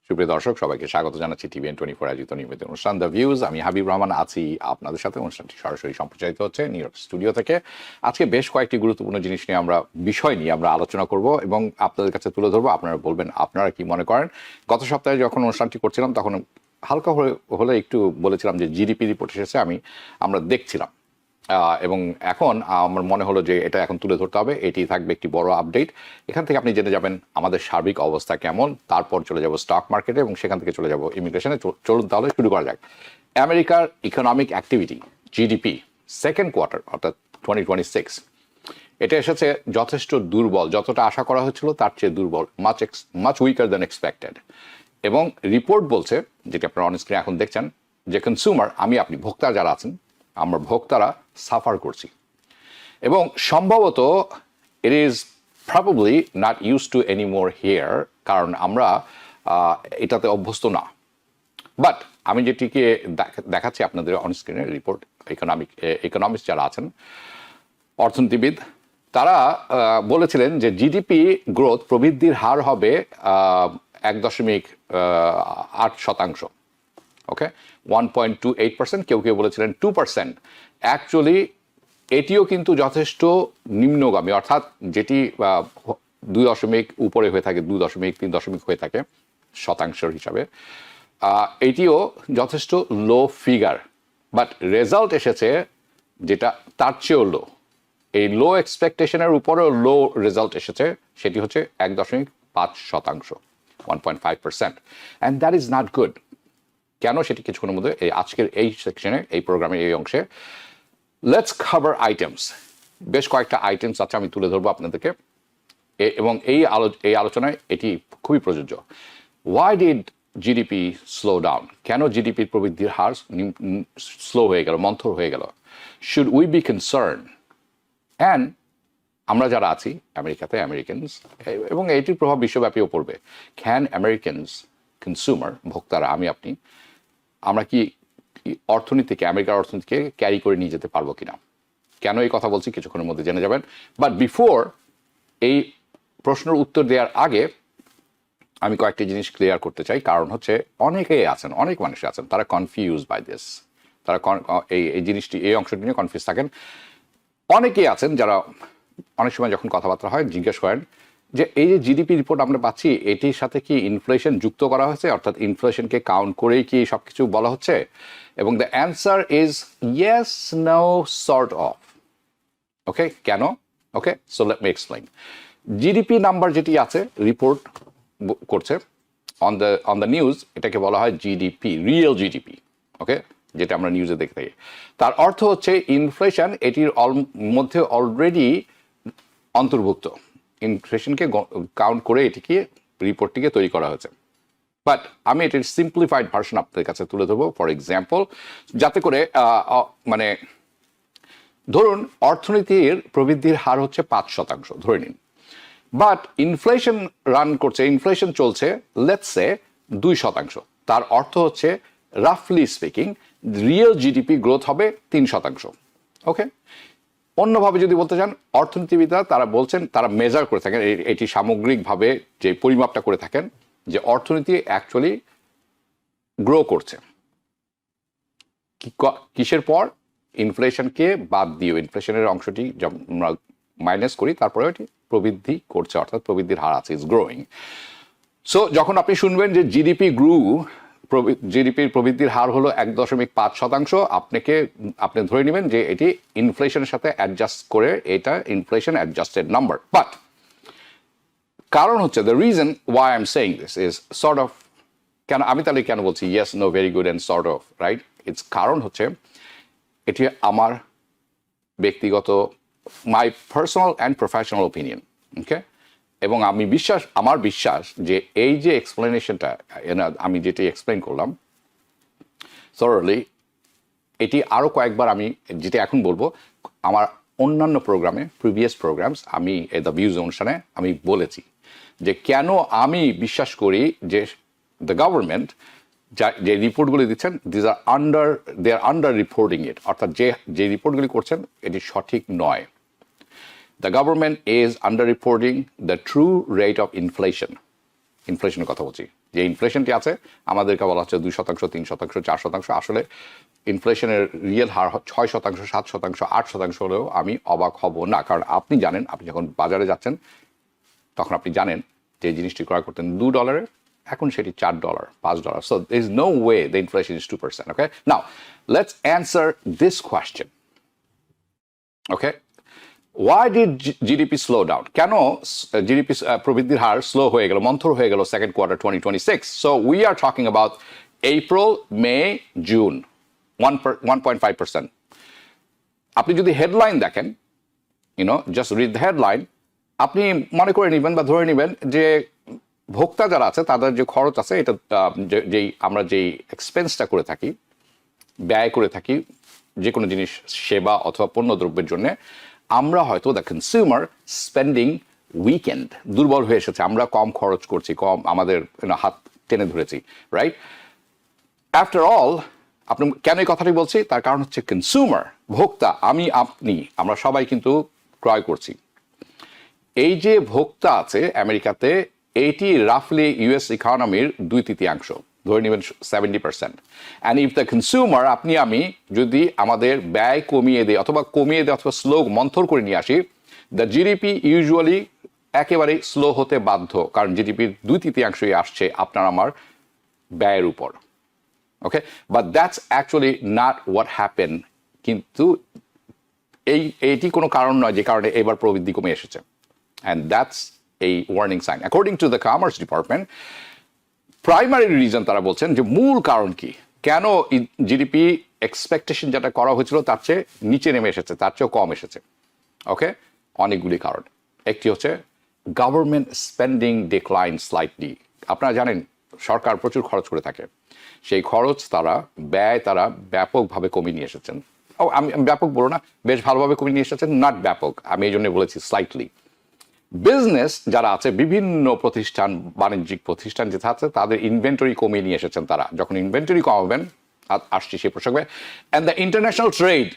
সুপ্রিয় দর্শক, সবাইকে স্বাগত জানাচ্ছি TVN24 আয়োজিত নিয়মিত অনুষ্ঠান দ্য ভিউজ। আমি হাবিব রহমান আছি আপনাদের সাথে। অনুষ্ঠানটি সরাসরি সম্প্রচারিত হচ্ছে নিউ ইয়র্ক স্টুডিও থেকে। আজকে বেশ কয়েকটি গুরুত্বপূর্ণ জিনিস নিয়ে বিষয় নিয়ে আমরা আলোচনা করব এবং আপনাদের কাছে তুলে ধরবো। আপনারা বলবেন আপনারা কি মনে করেন। গত সপ্তাহে যখন অনুষ্ঠানটি করছিলাম তখন হালকা হলে একটু বলেছিলাম যে জিডিপি রিপোর্ট এসেছে, আমরা দেখছিলাম এবং এখন আমার মনে হলো যে এটা এখন তুলে ধরতে হবে। এটি থাকবে একটি বড় আপডেট। এখান থেকে আপনি জেনে যাবেন আমাদের সার্বিক অবস্থা কেমন, তারপর চলে যাব স্টক মার্কেটে এবং সেখান থেকে চলে যাব ইমিগ্রেশনে। চলুন তাহলে শুরু করা যাক। আমেরিকার economic activity GDP second quarter অর্থাৎ 2026 এটা এসেছে যথেষ্ট দুর্বল, যতটা আশা করা হয়েছিল তার চেয়ে দুর্বল, মাচ উইকার দ্যান এক্সপেক্টেড। এবং রিপোর্ট বলছে, যেটি আপনারা অন স্ক্রিনে এখন দেখছেন, যে কনজিউমার আপনি ভোক্তা যারা আছেন, আমরা ভোক্তারা সাফার করছি এবং সম্ভবত it is probably not use to any more here, কারণ আমরা এটাতে অভ্যস্ত না। বাট আমি যেটিকে দেখাচ্ছি আপনাদের অন স্ক্রিনের রিপোর্ট, ইকোনমিক্স যারা আছেন, অর্থনীতিবিদ, তারা বলেছিলেন যে জিডিপি গ্রোথ প্রবৃদ্ধির হার হবে 1.8%। ওকে, 1.28%, কেউ বলেছিলেন 2%। অ্যাকচুয়ালি এটিও কিন্তু যথেষ্ট নিম্নগামী, অর্থাৎ যেটি 2 উপরে হয়ে থাকে, 2.3 হয়ে থাকে শতাংশের হিসাবে, এটিও যথেষ্ট লো ফিগার। বাট রেজাল্ট এসেছে যেটা তার চেয়েও লো। এই লো এক্সপেকটেশনের উপরেও লো রেজাল্ট এসেছে, সেটি হচ্ছে 1.5%, 1.5%, and that is not good. কেন সেটি কিছুক্ষণের মধ্যে আজকের এই সেকশনে, এই প্রোগ্রামের এই অংশে লেটস কভার আইটেমস। বেশ কয়েকটা আইটেমস আছে, আমি তুলে ধরবো আপনাদেরকে এবং এই আলোচনায় এটি খুবই প্রযোজ্য। Why did GDP slow down? কেন জিডিপির প্রবৃদ্ধির হার স্লো হয়ে গেল, মন্থর হয়ে গেল? Should we be concern? And আমরা যারা আছি আমেরিকাতে, আমেরিকানস, এবং এটির প্রভাব বিশ্বব্যাপীও পড়বে। ক্যান আমেরিকানস কনজিউমার, ভোক্তারা, আপনি, আমরা কি অর্থনীতিকে, আমেরিকার অর্থনীতিকে ক্যারি করে নিয়ে যেতে পারবো কিনা? কেন এই কথা বলছি কিছুক্ষণের মধ্যে জেনে যাবেন। বাট বিফোর এই প্রশ্নের উত্তর দেওয়ার আগে আমি কয়েকটি জিনিস ক্লিয়ার করতে চাই। কারণ হচ্ছে অনেকেই আছেন, অনেক মানুষ আছেন, তারা কনফিউজ বাই দিস। তারা এই জিনিসটি, এই অংশটি নিয়ে কনফিউজ থাকেন। অনেকেই আছেন যারা অনেক সময় যখন কথাবার্তা হয় জিজ্ঞেস করেন যে এই যে জিডিপি রিপোর্ট আমরা পাচ্ছি, এটির সাথে কি ইনফ্লেশন যুক্ত করা হয়েছে, অর্থাৎ ইনফ্লেশনকে কাউন্ট করেই কি সব কিছু বলা হচ্ছে? এবং the answer is yes, no, sort of. Okay, কেন? Okay, so let me explain. GDP number যেটি আছে, রিপোর্ট করছে অন দ্য নিউজ, এটাকে বলা হয় জিডিপি, রিয়েল জিডিপি। ওকে, যেটা আমরা নিউজে দেখতে থাকি। তার অর্থ হচ্ছে ইনফ্লেশন এটির মধ্যে অলরেডি অন্তর্ভুক্ত। ইনফ্লেশনকে কাউন্ট করে রিপোর্টটিকে তৈরি করা হয়েছে। বাট আমি এটির সিম্পলিফাইড ভার্সন আপনাদের কাছে তুলে ধরবো। ফর এক্সাম্পল, যাতে করে ধরুন অর্থনীতির প্রবৃদ্ধির হার হচ্ছে 5% ধরে নিন, বাট ইনফ্লেশন রান করছে, ইনফ্লেশন চলছে লেটস সে 2%। তার অর্থ হচ্ছে রাফলি স্পিকিং রিয়েল জিডিপি গ্রোথ হবে 3%। ওকে, অন্যভাবে যদি বলতে চান, অর্থনীতিবিদরা তারা বলছেন, তারা মেজার করে থাকেন, এটি সামগ্রিকভাবে যে পরিমাপটা করে থাকেন, যে অর্থনীতি অ্যাকচুয়ালি গ্রো করছে কিসের পর? ইনফ্লেশনকে বাদ দিয়ে, ইনফ্লেশনের অংশটি আমরা মাইনাস করি, তারপরে এটি প্রবৃদ্ধি করছে, অর্থাৎ প্রবৃদ্ধির হার আছে, ইজ গ্রোয়িং। সো যখন আপনি শুনবেন যে জিডিপির প্রবৃদ্ধির হার হলো 1.5%, আপনি ধরে নেবেন যে এটি ইনফ্লেশনের সাথে অ্যাডজাস্ট করে, এটা ইনফ্লেশন অ্যাডজাস্টেড নাম্বার। বাট কারণ হচ্ছে, the reason why I am saying this is sort of. আমি তাহলে কেন বলছি yes, no, very good and sort of, right? It's কারণ হচ্ছে এটি আমার ব্যক্তিগত, my personal and professional opinion. Okay, এবং আমার বিশ্বাস যে এই যে এক্সপ্লেনেশনটা আমি যেটি এক্সপ্লেন করলাম থরলি, এটি আরও কয়েকবার আমি যেটি এখন বলবো, আমার অন্যান্য প্রোগ্রামে, প্রিভিয়াস প্রোগ্রামস, আমি দ্য ভিউজ অনুষ্ঠানে আমি বলেছি যে কেন আমি বিশ্বাস করি যে দ্য গভর্নমেন্ট যে রিপোর্টগুলি দিচ্ছেন, দে আর আন্ডার রিপোর্টিং ইট, অর্থাৎ যে রিপোর্টগুলি করছেন এটি সঠিক নয়। The government is underreporting the true rate of inflation. ইনফ্লেশনের কথা বলছি, যে ইনফ্লেশনটি আছে আমাদেরকে বলা হচ্ছে 2%, 3%, 4%, আসলে ইনফ্লেশনের রিয়েল হার 6%, 7%, 8% হলেও আমি অবাক হব না, কারণ আপনি জানেন আপনি যখন বাজারে যাচ্ছেন তখন আপনি জানেন যে জিনিসটি ক্রয় করতেন $2, এখন সেটি $4, $5. So there is no way the inflation is 2%. Okay, now let's answer this question. Okay, why did GDP slow down? কেন GDP প্রবৃদ্ধির হার স্লো হয়ে গেল, মন্থর হয়ে গেল second quarter 2026? So we are talking about April, May, June, 1.5%. আপনি যদি headline দেখেন, just read the headline, আপনি মনে করে নেবেন বা ধরে নেবেন যে ভোক্তা যারা আছে তাদের যে খরচ আছে, এটা আমরা যেই এক্সপেন্সটা করে থাকি, ব্যয় করে থাকি যে কোনো জিনিস সেবা অথবা পণ্য দ্রব্যের জন্য, আমরা হয়তো দ্য কনজিউমার স্পেন্ডিং উইকেন্ড দুর্বল হয়ে এসেছে, আমরা কম খরচ করছি, কম আমাদের হাত টেনে ধরেছি, রাইট? আফটার অল, আপনি কেন এই কথাটি বলছি? তার কারণ হচ্ছে কনজিউমার, ভোক্তা, আমি আপনি, আমরা সবাই কিন্তু ক্রয় করছি। এই যে ভোক্তা আছে আমেরিকাতে, এইটি রাফলি ইউএস ইকোনমির 2/3, ধরে নেবেন 70%। অ্যান্ড ইফ দ্য কনজিউমার, আপনি আমি যদি আমাদের ব্যয় কমিয়ে দেয় অথবা স্লো মন্থর করে নিয়ে আসি, দ্য জিডিপি ইউজুয়ালি একেবারে স্লো হতে বাধ্য, কারণ জিডিপির 2/3 আসছে আপনার আমার ব্যয়ের উপর। Okay, but that's actually not what happen. কিন্তু এইটি কোনো কারণ নয় যে কারণে এবার প্রবৃদ্ধি কমে এসেছে। And that's a warning sign. According to the Commerce Department, primary reason তারা বলছেন যে মূল কারণ কি, কেন জিডিপি এক্সপেকটেশন যেটা করা হয়েছিল তার চেয়ে নিচে নেমে এসেছে, তার চেয়েও কম এসেছে। ওকে, অনেকগুলি কারণ। একটি হচ্ছে গভর্নমেন্ট স্পেন্ডিং ডিক্লাইন স্লাইটলি। আপনারা জানেন সরকার প্রচুর খরচ করে থাকে, সেই খরচ ব্যয় তারা ব্যাপকভাবে কমিয়ে নিয়ে এসেছেন। আমি ব্যাপক বলবো না, বেশ ভালোভাবে কমিয়ে নিয়ে এসেছেন, নট ব্যাপক, আমি এই জন্য বলেছি স্লাইটলি। বিজনেস যারা আছে, বিভিন্ন প্রতিষ্ঠান, বাণিজ্যিক প্রতিষ্ঠান যেটা আছে, তাদের ইনভেন্টরি কমিয়ে নিয়ে এসেছেন তারা। যখন ইনভেন্টরি কমাবেন, আসছি সেই প্রসঙ্গে, অ্যান্ড দ্য ইন্টারন্যাশনাল ট্রেড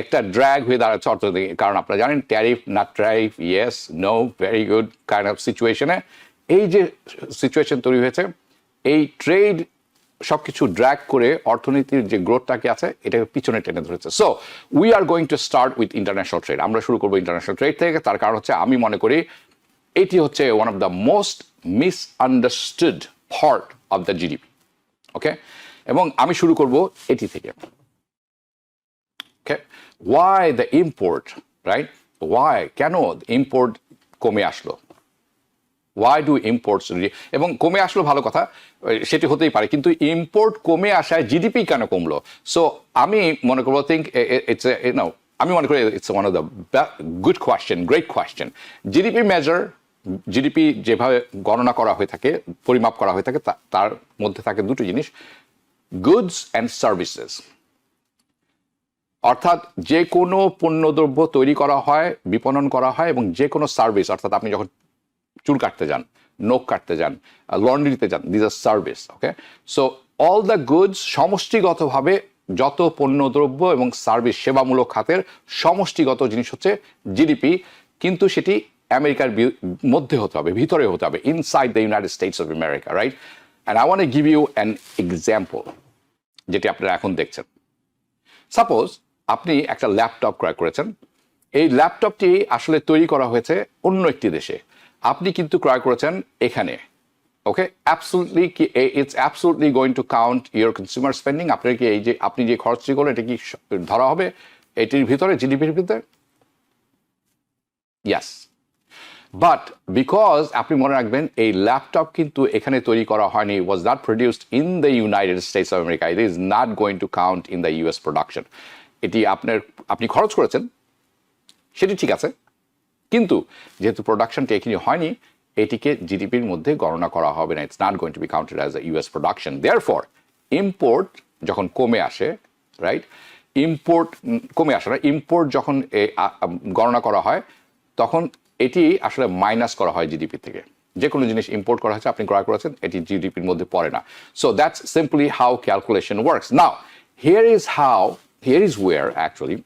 একটা ড্র্যাগ হয়ে দাঁড়াচ্ছে অর্থনীতি, কারণ আপনারা জানেন tariff, not tariff, yes, no, very good kind of সিচুয়েশনে এই যে সিচুয়েশন তৈরি হয়েছে, এই ট্রেড সবকিছু ড্র্যাগ করে অর্থনীতির যে গ্রোথটাকে আছে এটাকে পিছনে টেনে ধরেছে। So we are going to start with international trade. আমরা শুরু করবো ইন্টারন্যাশনাল ট্রেড থেকে। তার কারণ হচ্ছে আমি মনে করি এটি হচ্ছে one of the most misunderstood part of the GDP. Okay, এবং আমি শুরু করব এটি থেকে। Okay, why the import, right? Why, কেন ইম্পোর্ট কমে আসলো? ওয়াই ডু ইম্পোর্টস, এবং কমে আসলো ভালো কথা, সেটি হতেই পারে, কিন্তু ইম্পোর্ট কমে আসায় জিডিপি কেন কমলো? সো আমি মনে করবো আমি মনে করি it's one of the good question, great question. GDP measure, GDP যেভাবে গণনা করা হয়ে থাকে, পরিমাপ করা হয়ে থাকে, তার মধ্যে থাকে দুটো জিনিস, গুডস অ্যান্ড সার্ভিসেস। অর্থাৎ যে কোনো পণ্যদ্রব্য তৈরি করা হয়, বিপণন করা হয়, এবং যে কোনো সার্ভিস, অর্থাৎ আপনি যখন চুল কাটতে যান, নখ কাটতে যান, লন্ড্রিতে যান, this are service. Okay, so all the goods, সমষ্টিগতভাবে যত পণ্যদ্রব্য এবং সার্ভিস, সেবামূলক খাতের সমষ্টিগত জিনিস হচ্ছে জিডিপি, কিন্তু সেটি আমেরিকার মধ্যে হতে হবে, ভিতরে হতে হবে, inside the United States of America, right? And I want to give you an example, যেটি আপনারা এখন দেখছেন। সাপোজ আপনি একটা ল্যাপটপ ক্রয় করেছেন, এই ল্যাপটপটি আসলে তৈরি করা হয়েছে অন্য একটি দেশে, আপনি কিন্তু ক্রয় করেছেন এখানে। ওকে, অ্যাবসলিউটলি কি it's absolutely going to count your consumer spending? আপনার কি এই যে আপনি যে খরচটি করলেন এটা কি ধরা হবে এটির ভিতরে, জিডিপির ভিতরে? ইয়াস, বাট বিকজ আপনি মনে রাখবেন এই ল্যাপটপ কিন্তু এখানে তৈরি করা হয়নি, was not produced in the United States of America, it is not going to count in the US production. এটি আপনি খরচ করেছেন, সেটি ঠিক আছে, কিন্তু যেহেতু প্রোডাকশনটি এখানে হয়নি, এটিকে জিডিপির মধ্যে গণনা করা হবে না, it's not going to be counted as a US production. Therefore import যখন কমে আসে, রাইট, ইম্পোর্ট কমে আসে না, ইম্পোর্ট যখন গণনা করা হয় তখন এটি আসলে মাইনাস করা হয় জিডিপি থেকে। যে কোনো জিনিস ইম্পোর্ট করা হয়েছে, আপনি ক্রয় করেছেন, এটি জিডিপির মধ্যে পড়ে না। So that's simply how calculation works. Now here is where actually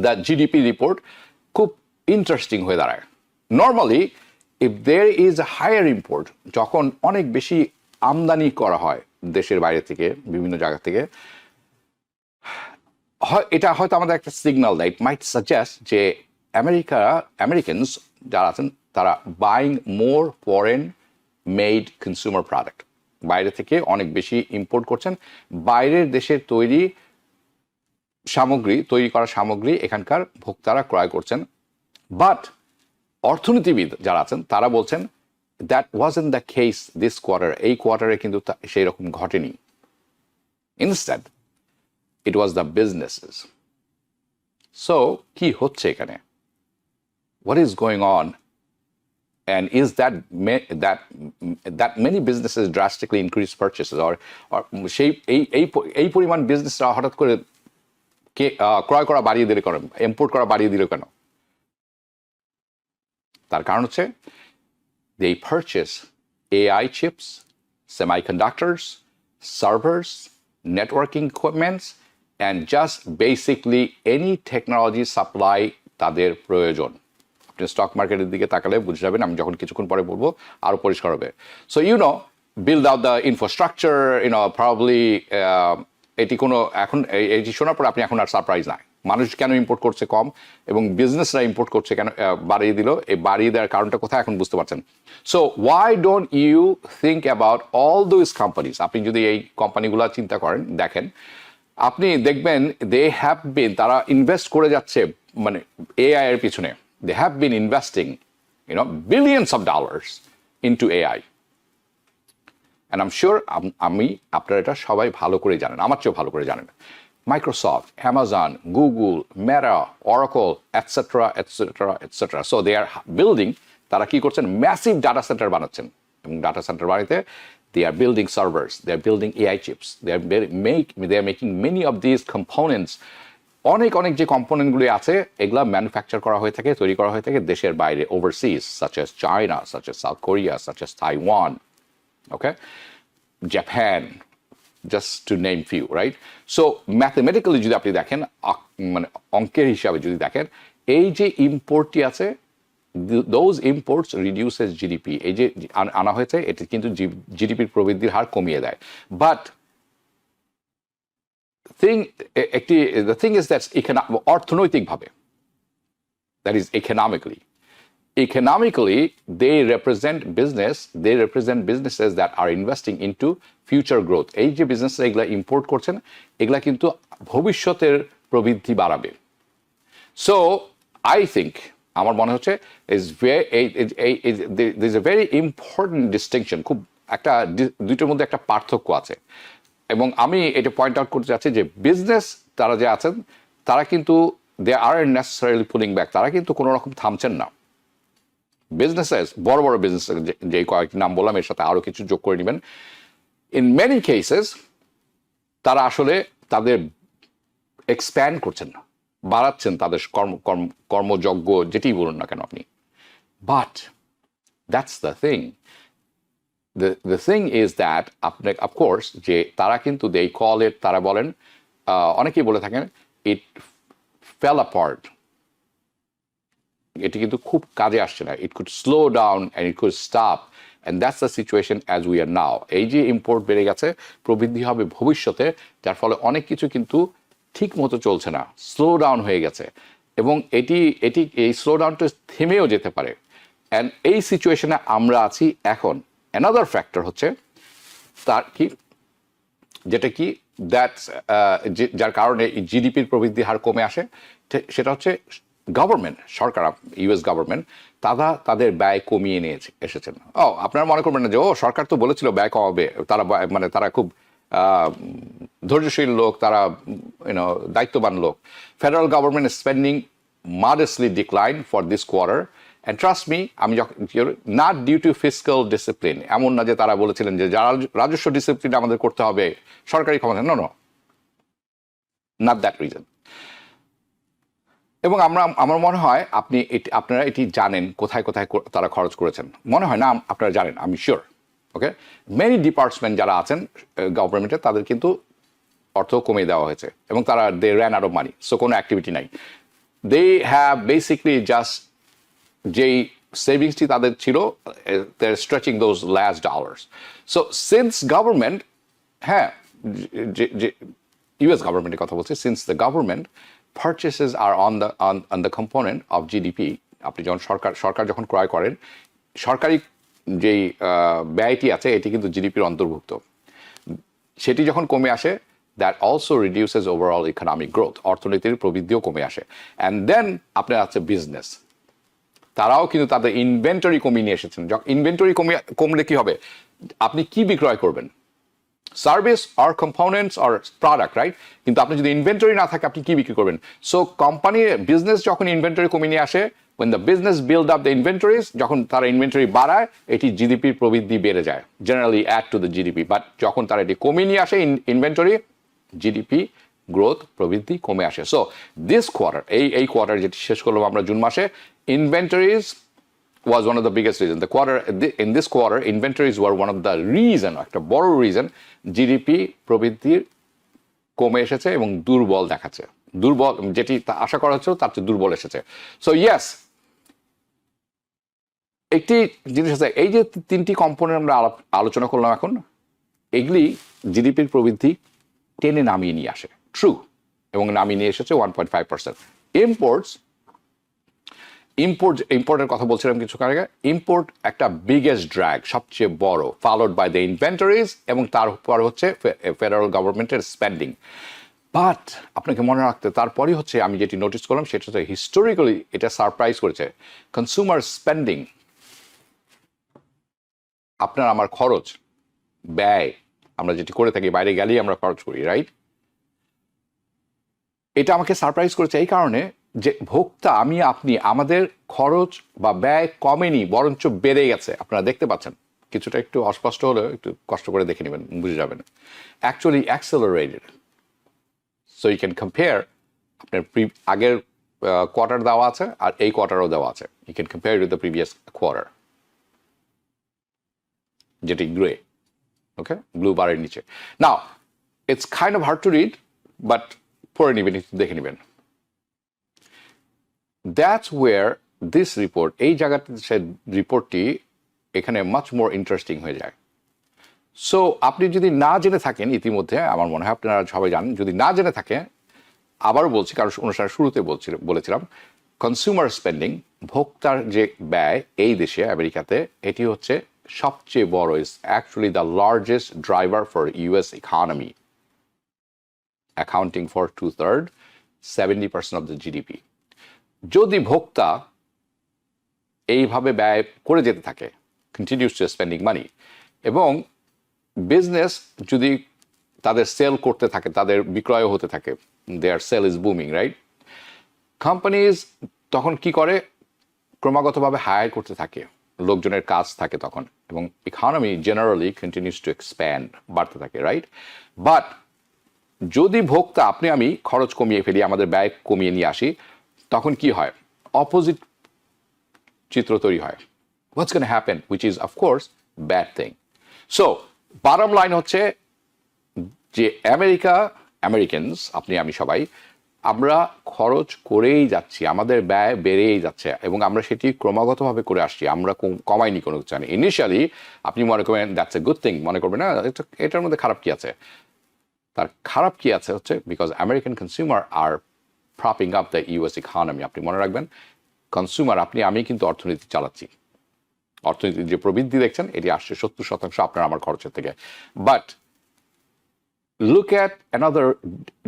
the GDP report খুব ইন্টারেস্টিং হয়ে দাঁড়ায়। Normally if there is a higher import, যখন অনেক বেশি আমদানি করা হয় দেশের বাইরে থেকে, বিভিন্ন জায়গা থেকে, এটা হয়তো আমাদের একটা সিগন্যাল দেয়। ইট মাইট সাজেস্ট যে আমেরিকানস যারা আছেন তারা বাইং মোর ফরেন মেড কনজিউমার প্রোডাক্ট, বাইরে থেকে অনেক বেশি ইম্পোর্ট করছেন, বাইরের দেশের তৈরি করা সামগ্রী এখানকার ভোক্তারা ক্রয় করছেন। বাট অর্থনীতিবিদ যারা আছেন তারা বলছেন that wasn't the case this quarter, এই কোয়ার্টারে কিন্তু সেই রকম ঘটেনি। Instead it was the businesses. So কি হচ্ছে এখানে, what is going on, and is that many businesses drastically increase purchases, or সেই এই পরিমাণ বিজনেসরা হঠাৎ করে ক্রয় করা বাড়িয়ে দিলে কেন, ইম্পোর্ট করা বাড়িয়ে দিল কেন? তার কারণ হচ্ছে they purchase AI chips, semiconductors, servers, networking equipments, and just basically any technology supply তাদের প্রয়োজন। আপনি স্টক মার্কেটের দিকে তাকালে বুঝে যাবেন, আমি যখন কিছুক্ষণ পরে বলবো আরও পরিষ্কার হবে। So build out the infrastructure, probably এটি কোনো এখন এটি শোনার পর আপনি এখন আর সারপ্রাইজ নাই, মানুষ কেন ইম্পোর্ট করছে কম এবং বিজনেসরা ইম্পোর্ট করছে কেন বাড়িয়ে দিল, এই বাড়িয়ে দেওয়ার কারণটা কোথায় এখন বুঝতে পারছেন। So why don't you think about all those companies, আপনি যদি এই কোম্পানিগুলো চিন্তা করেন, দেখেন, আপনি দেখবেন তারা ইনভেস্ট করে যাচ্ছে মানে এআই এর পিছনে। They have been investing billions of dollars into AI, and I'm sure আপনারা এটা সবাই ভালো করে জানেন, আমার চেয়েও ভালো করে জানেন। Microsoft, Amazon, Google, Meta, Oracle, etc. So they are building, তারা কি করছেন, ম্যাসিভ ডাটা সেন্টার বানাচ্ছেন, এবং ডাটা সেন্টার বানাতে they are building servers, they are building AI chips, they are making many of these components. অনেক যে কম্পোনেন্টগুলি আছে এগুলা ম্যানুফ্যাকচার করা হয়ে থাকে, তৈরি করা হয়ে থাকে দেশের বাইরে, overseas, such as China, such as South Korea, such as Taiwan, okay, Japan, just to name few, right? So mathematically যদি আপনি দেখেন, মানে অঙ্কের হিসাবে যদি দেখেন, এই যে ইম্পোর্টটি আছে, those imports reduces GDP, এই যে আনা হয়েছে এটি কিন্তু জিডিপির প্রবৃদ্ধির হার কমিয়ে দেয়। But the thing is that অর্থনৈতিকভাবে, that is economically they represent businesses that are investing into future growth. এই যে বিজনেসরা এগুলা ইম্পোর্ট করছেন এগুলা কিন্তু ভবিষ্যতের প্রবৃদ্ধি বাড়াবে। সো আই থিঙ্ক, আমার মনে হচ্ছে there's a very important distinction, খুব একটা দুইটার মধ্যে একটা পার্থক্য আছে, এবং আমি এটা পয়েন্ট আউট করতে চাচ্ছি যে বিজনেস তারা যে আছেন তারা কিন্তু they aren't necessarily pulling back, তারা কিন্তু কোনো রকম থামছেন না। বিজনেসেস, বড় বিজনেস যে কয়েকটি নাম বললাম এর সাথে আরও কিছু যোগ করে নেবেন, ইন মেনি কেসেস তারা আসলে তাদের এক্সপ্যান্ড করছেন না, বাড়াচ্ছেন তাদের কর্মযজ্ঞ যেটি বলুন না কেন আপনি। But that's the thing, the thing is that of course যে তারা কিন্তু they call it, তারা বলেন, অনেকেই বলে থাকেন it fell apart, এটি কিন্তু খুব কাজে আসছে না, it could slow down and it could stop, and that's the situation as we are now. এই যে ইম্পোর্ট বেড়ে গেছে, প্রবৃদ্ধি হবে ভবিষ্যতে, যার ফলে অনেক কিছু কিন্তু ঠিক মতো চলছে না, স্লো ডাউন হয়ে গেছে, এবং এটি এই স্লো ডাউনটা থেমেও যেতে পারে। অ্যান্ড এই সিচুয়েশনে আমরা আছি এখন। অ্যানাদার ফ্যাক্টর হচ্ছে তার কি, যেটা কি যার কারণে জিডিপির প্রবৃদ্ধির হার কমে আসে, সেটা হচ্ছে গভর্নমেন্ট, সরকার, ইউএস গভর্নমেন্ট তাদের ব্যয় কমিয়ে নিয়ে এসেছেন। আপনারা মনে করবেন না যে সরকার তো বলেছিল ব্যয় কমাবে, তারা খুব ধৈর্যশীল লোক, তারা দায়িত্ববান লোক। Federal government spending modestly declined for this quarter, and trust me, not due to fiscal discipline, এমন না যে তারা বলেছিলেন যে রাজস্ব ডিসিপ্লিন আমাদের করতে হবে, সরকারি ক্ষমতা, no, not that reason. এবং আমার মনে হয় আপনারা এটি জানেন কোথায় তারা খরচ করেছেন, মনে হয় না আপনারা জানেন, আমি শিওর। ওকে, মেনি ডিপার্টমেন্ট যারা আছেন গভর্নমেন্টে তাদের কিন্তু অর্থ কমিয়ে দেওয়া হয়েছে, এবং তারা they ran out of money, so কোনো অ্যাক্টিভিটি নাই। দে হ্যাভ বেসিকলি জাস্ট যেই সেভিংসটি তাদের ছিল, stretching those last dollars. So since government, হ্যাঁ, যে ইউএস গভর্নমেন্টের কথা বলছি, since the government purchases are on the component of GDP, আপনি যখন সরকার যখন ক্রয় করেন, সরকারি যেই ব্যয়টি আছে এটি কিন্তু জিডিপির অন্তর্ভুক্ত, সেটি যখন কমে আসে, that also reduces overall economic growth, অর্থনীতির প্রবৃদ্ধিও কমে আসে। অ্যান্ড দেন আপনার আছে বিজনেস, তারাও কিন্তু তাদের ইনভেন্টরি কমিয়ে নিয়ে এসেছেন। ইনভেন্টরি কমলে কি হবে, আপনি কি বিক্রয় করবেন, service or components or product, right? কিন্তু আপনি যদি ইনভেন্টরি না থাকে আপনি কি বিক্রি করবেন? সো বিজনেস যখন ইনভেন্টরি কমিয়ে নিয়ে আসে, when the business build up the inventories, যখন তারা ইনভেন্টরি বাড়ায়, এটি জিডিপির প্রবৃদ্ধি বেড়ে যায়, generally add to the GDP. But যখন তারা এটি কমিয়ে নিয়ে আসে ইনভেন্টরি, জিডিপি গ্রোথ প্রবৃদ্ধি কমে আসে। সো দিস কোয়ার্টার, এই কোয়ার্টার যেটি শেষ করলাম আমরা জুন মাসে, inventories was one of the biggest reasons. In this quarter, inventories were one of the reason, একটা বড় রিজন জিডিপি প্রবৃদ্ধির কমে এসেছে এবং দুর্বল দেখাচ্ছে। দুর্বল যেটি আশা করা হচ্ছিল তার চেয়ে দুর্বল এসেছে। সো ইয়েস, একটি জিনিস আছে, এই যে তিনটি কম্পোনেন্ট আমরা আলোচনা করলাম এখন, এগুলি জিডিপির প্রবৃদ্ধি টেনে নামিয়ে নিয়ে আসে, ট্রু, এবং নামিয়ে নিয়ে এসেছে 1.5%। ইম্পোর্টের কথা বলছিলাম কিছুক্ষণ আগে, ইম্পোর্ট একটা বিগেস্ট ড্র্যাগ, সবচেয়ে বড়, ফলোড বাই দ্য ইনভেন্টরিজ, এবং তারপর হচ্ছে ফেডারেল গভর্নমেন্টের স্পেন্ডিং। বাট আপনাকে মনে রাখতে, তারপরই হচ্ছে আমি যেটি নোটিস করলাম সেটা হচ্ছে হিস্টোরিক্যালি এটা সারপ্রাইজ করেছে, কনজিউমার স্পেন্ডিং, আপনার আমার খরচ, ব্যয়, আমরা যেটি করে থাকি, বাইরে গেলেই আমরা খরচ করি, রাইট? এটা আমাকে সারপ্রাইজ করেছে এই কারণে যে ভোক্তা, আমি আপনি, আমাদের খরচ বা ব্যয় কমেনি, বরঞ্চ বেড়ে গেছে। আপনারা দেখতে পাচ্ছেন, কিছুটা একটু অস্পষ্ট হলেও একটু কষ্ট করে দেখে নেবেন, বুঝে যাবেন। Actually accelerated. So you can compare, আপনার আগের কোয়ার্টার দেওয়া আছে আর এই কোয়ার্টারও দেওয়া আছে, you can compare with the previous quarter, যেটি গ্রে, ওকে, ব্লু বারের নিচে। Now it's kind of hard to read, but পড়ে নেবেন, একটু দেখে নেবেন। দ্যাটস ওয়ার দিস রিপোর্ট, এই জায়গাতে সে রিপোর্টটি এখানে মাচ মোর ইন্টারেস্টিং হয়ে যায়। সো আপনি যদি না জেনে থাকেন, ইতিমধ্যে আমার মনে হয় আপনারা সবাই জানেন, যদি না জেনে থাকেন, আবারও বলছি, কারণ অনুষ্ঠানের শুরুতে বলেছিলাম, কনজিউমার স্পেন্ডিং, ভোক্তার যে ব্যয় এই দেশে, আমেরিকাতে, এটি হচ্ছে সবচেয়ে বড়, is actually the largest driver for US economy, accounting for 2/3, 70% of the GDP. যদি ভোক্তা এইভাবে ব্যয় করে যেতে থাকে, কন্টিনিউস টু স্পেন্ডিং মানি, এবং বিজনেস যদি তাদের সেল করতে থাকে, তাদের বিক্রয় হতে থাকে, their sale is booming, right? Companies তখন কি করে, ক্রমাগতভাবে হায়ার করতে থাকে, লোকজনের কাজ থাকে তখন, এবং economy generally continues to expand, বাড়তে থাকে, রাইট? বাট যদি ভোক্তা, আপনি আমি খরচ কমিয়ে ফেলি, আমাদের ব্যয় কমিয়ে নিয়ে আসি, তখন কি হয়, অপোজিট চিত্র তৈরি হয়। What's gonna happen, which is of course bad thing. So bottom line হচ্ছে যে আমেরিকানস, আপনি আমি সবাই, আমরা খরচ করেই যাচ্ছি, আমাদের ব্যয় বেড়েই যাচ্ছে, এবং আমরা সেটি ক্রমাগতভাবে করে আসছি, আমরা কমাইনি কোনো কিছু। ইনিশিয়ালি আপনি মনে করবেন দ্যাটস এ গুড থিং, মনে করবেন না এটার মধ্যে খারাপ কি আছে, তার খারাপ কি আছে হচ্ছে because American consumer are propping up the US economy. আপনি মনে রাখবেন, কনজিউমার, আপনি আমি কিন্তু অর্থনীতি চালাচ্ছি, অর্থনীতির যে প্রবৃদ্ধি দেখছেন এটি আসছে 70% আপনার আমার খরচের থেকে। বাট লুক অ্যাট অ্যানাদার,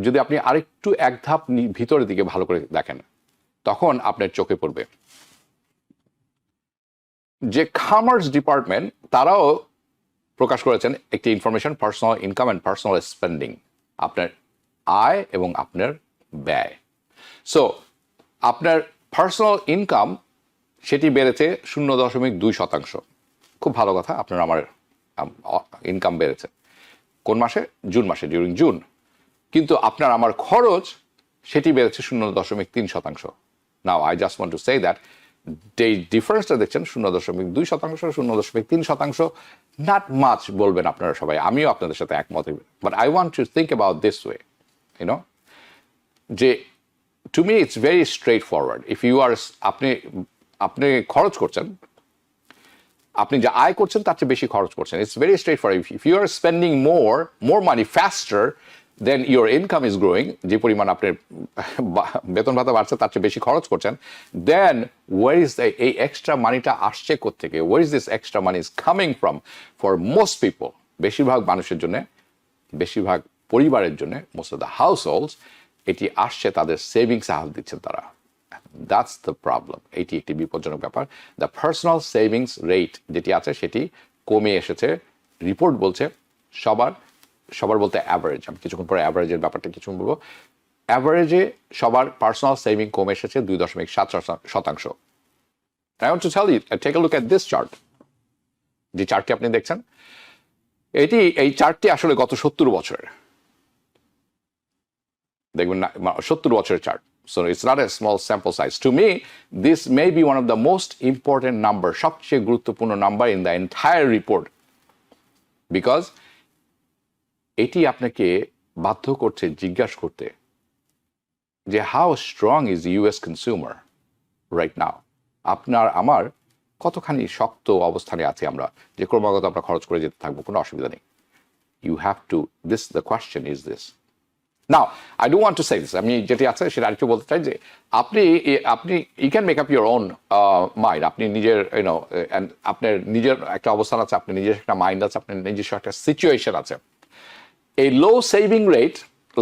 যদি আপনি আরেকটু এক ধাপ ভিতরের দিকে ভালো করে দেখেন, তখন আপনার চোখে পড়বে যে কমার্স ডিপার্টমেন্ট তারাও প্রকাশ করেছেন একটি information, personal income and personal spending, আপনার আয় এবং আপনার ব্যয়। সো আপনার পার্সোনাল ইনকাম সেটি বেড়েছে 0.2%, খুব ভালো কথা, আপনার আমার ইনকাম বেড়েছে। কোন মাসে? জুন মাসে, ডিউরিং জুন। কিন্তু আপনার আমার খরচ সেটি বেড়েছে 0.3%। Now I just want to say that এই ডিফারেন্সটা দেখছেন 0.2%, 0.3%, নট মাচ বলবেন আপনারা সবাই, আমিও আপনাদের সাথে একমত। But I want to think about this way, you know, যে to me it's very straight forward. If you are, আপনি আপনি খরচ করছেন, আপনি যা আয় করছেন তার চেয়ে বেশি খরচ করছেন। It's very straight for if you are spending more money faster than your income is growing, যে পরিমাণ আপনার বেতন ভাতা বাড়ছে তার চেয়ে বেশি খরচ করছেন, দেন ওয়ার ইজ এই এক্সট্রা মানিটা আসছে কোত্থেকে? Where is this extra money is coming from? For most people, বেশিরভাগ মানুষের জন্য, বেশিরভাগ পরিবারের জন্য, most of the households, এটি আসছে তাদের সেভিংসে হাত দিচ্ছেন তারা। That's the problem. এটি একটি বিপজ্জনক ব্যাপার। দ্য পার্সোনাল সেভিংস রেট যেটি আছে সেটি কমে এসেছে, রিপোর্ট বলছে। সবার বলতে অ্যাভারেজ, আমি কিছুক্ষণ পরে অ্যাভারেজের ব্যাপারটা কিছু বলবো। অ্যাভারেজে সবার পার্সোনাল সেভিং কমে এসেছে 2.7%। I want to tell you, take a look at this chart. যে চার্টটি আপনি দেখছেন, এই চার্টটি আসলে গত 70 বছরের, দেখবেন না, 70 বছরের chart. So it's not a small sample size. To me, this may be one of the most important number, সবচেয়ে গুরুত্বপূর্ণ number in the entire report, because এটি আপনাকে বাধ্য করছে জিজ্ঞাসা করতে যে how strong is the US consumer right now? আপনার আমার কতখানি শক্ত অবস্থানে আছে আমরা, যে ক্রমাগত আমরা খরচ করে যেতে থাকবো, কোনো অসুবিধা নেই। You have to, the question is this. Now, I do want to say this. আমি যেটি আছে সেটা আরেকটু বলতে চাই যে আপনি you can make up your own mind. আপনি নিজের আপনার নিজের একটা অবস্থান আছে, আপনার নিজের একটা মাইন্ড আছে, আপনার নিজস্ব একটা সিচুয়েশন আছে। A low saving rate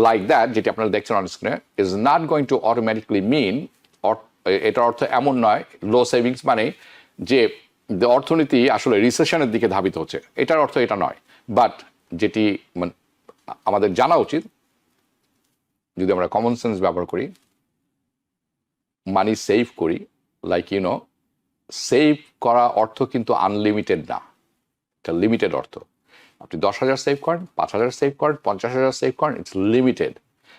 like that, যেটি আপনারা দেখছেন অন স্ক্রিনে, is not going to automatically mean, এটার অর্থ এমন নয় লো সেভিংস মানে যে অর্থনীতি আসলে রিসেশনের দিকে ধাবিত হচ্ছে, এটার অর্থ এটা নয়। বাট যেটি আমাদের জানা উচিত, যদি আমরা কমন সেন্স ব্যবহার করি, মানি সেভ করি, লাইক সেভ করা অর্থ কিন্তু আনলিমিটেড না, এটা লিমিটেড অর্থ। আপনি 10,000 সেভ করেন, 5,000 সেভ করেন, 50,000 সেভ করেন, it's limited.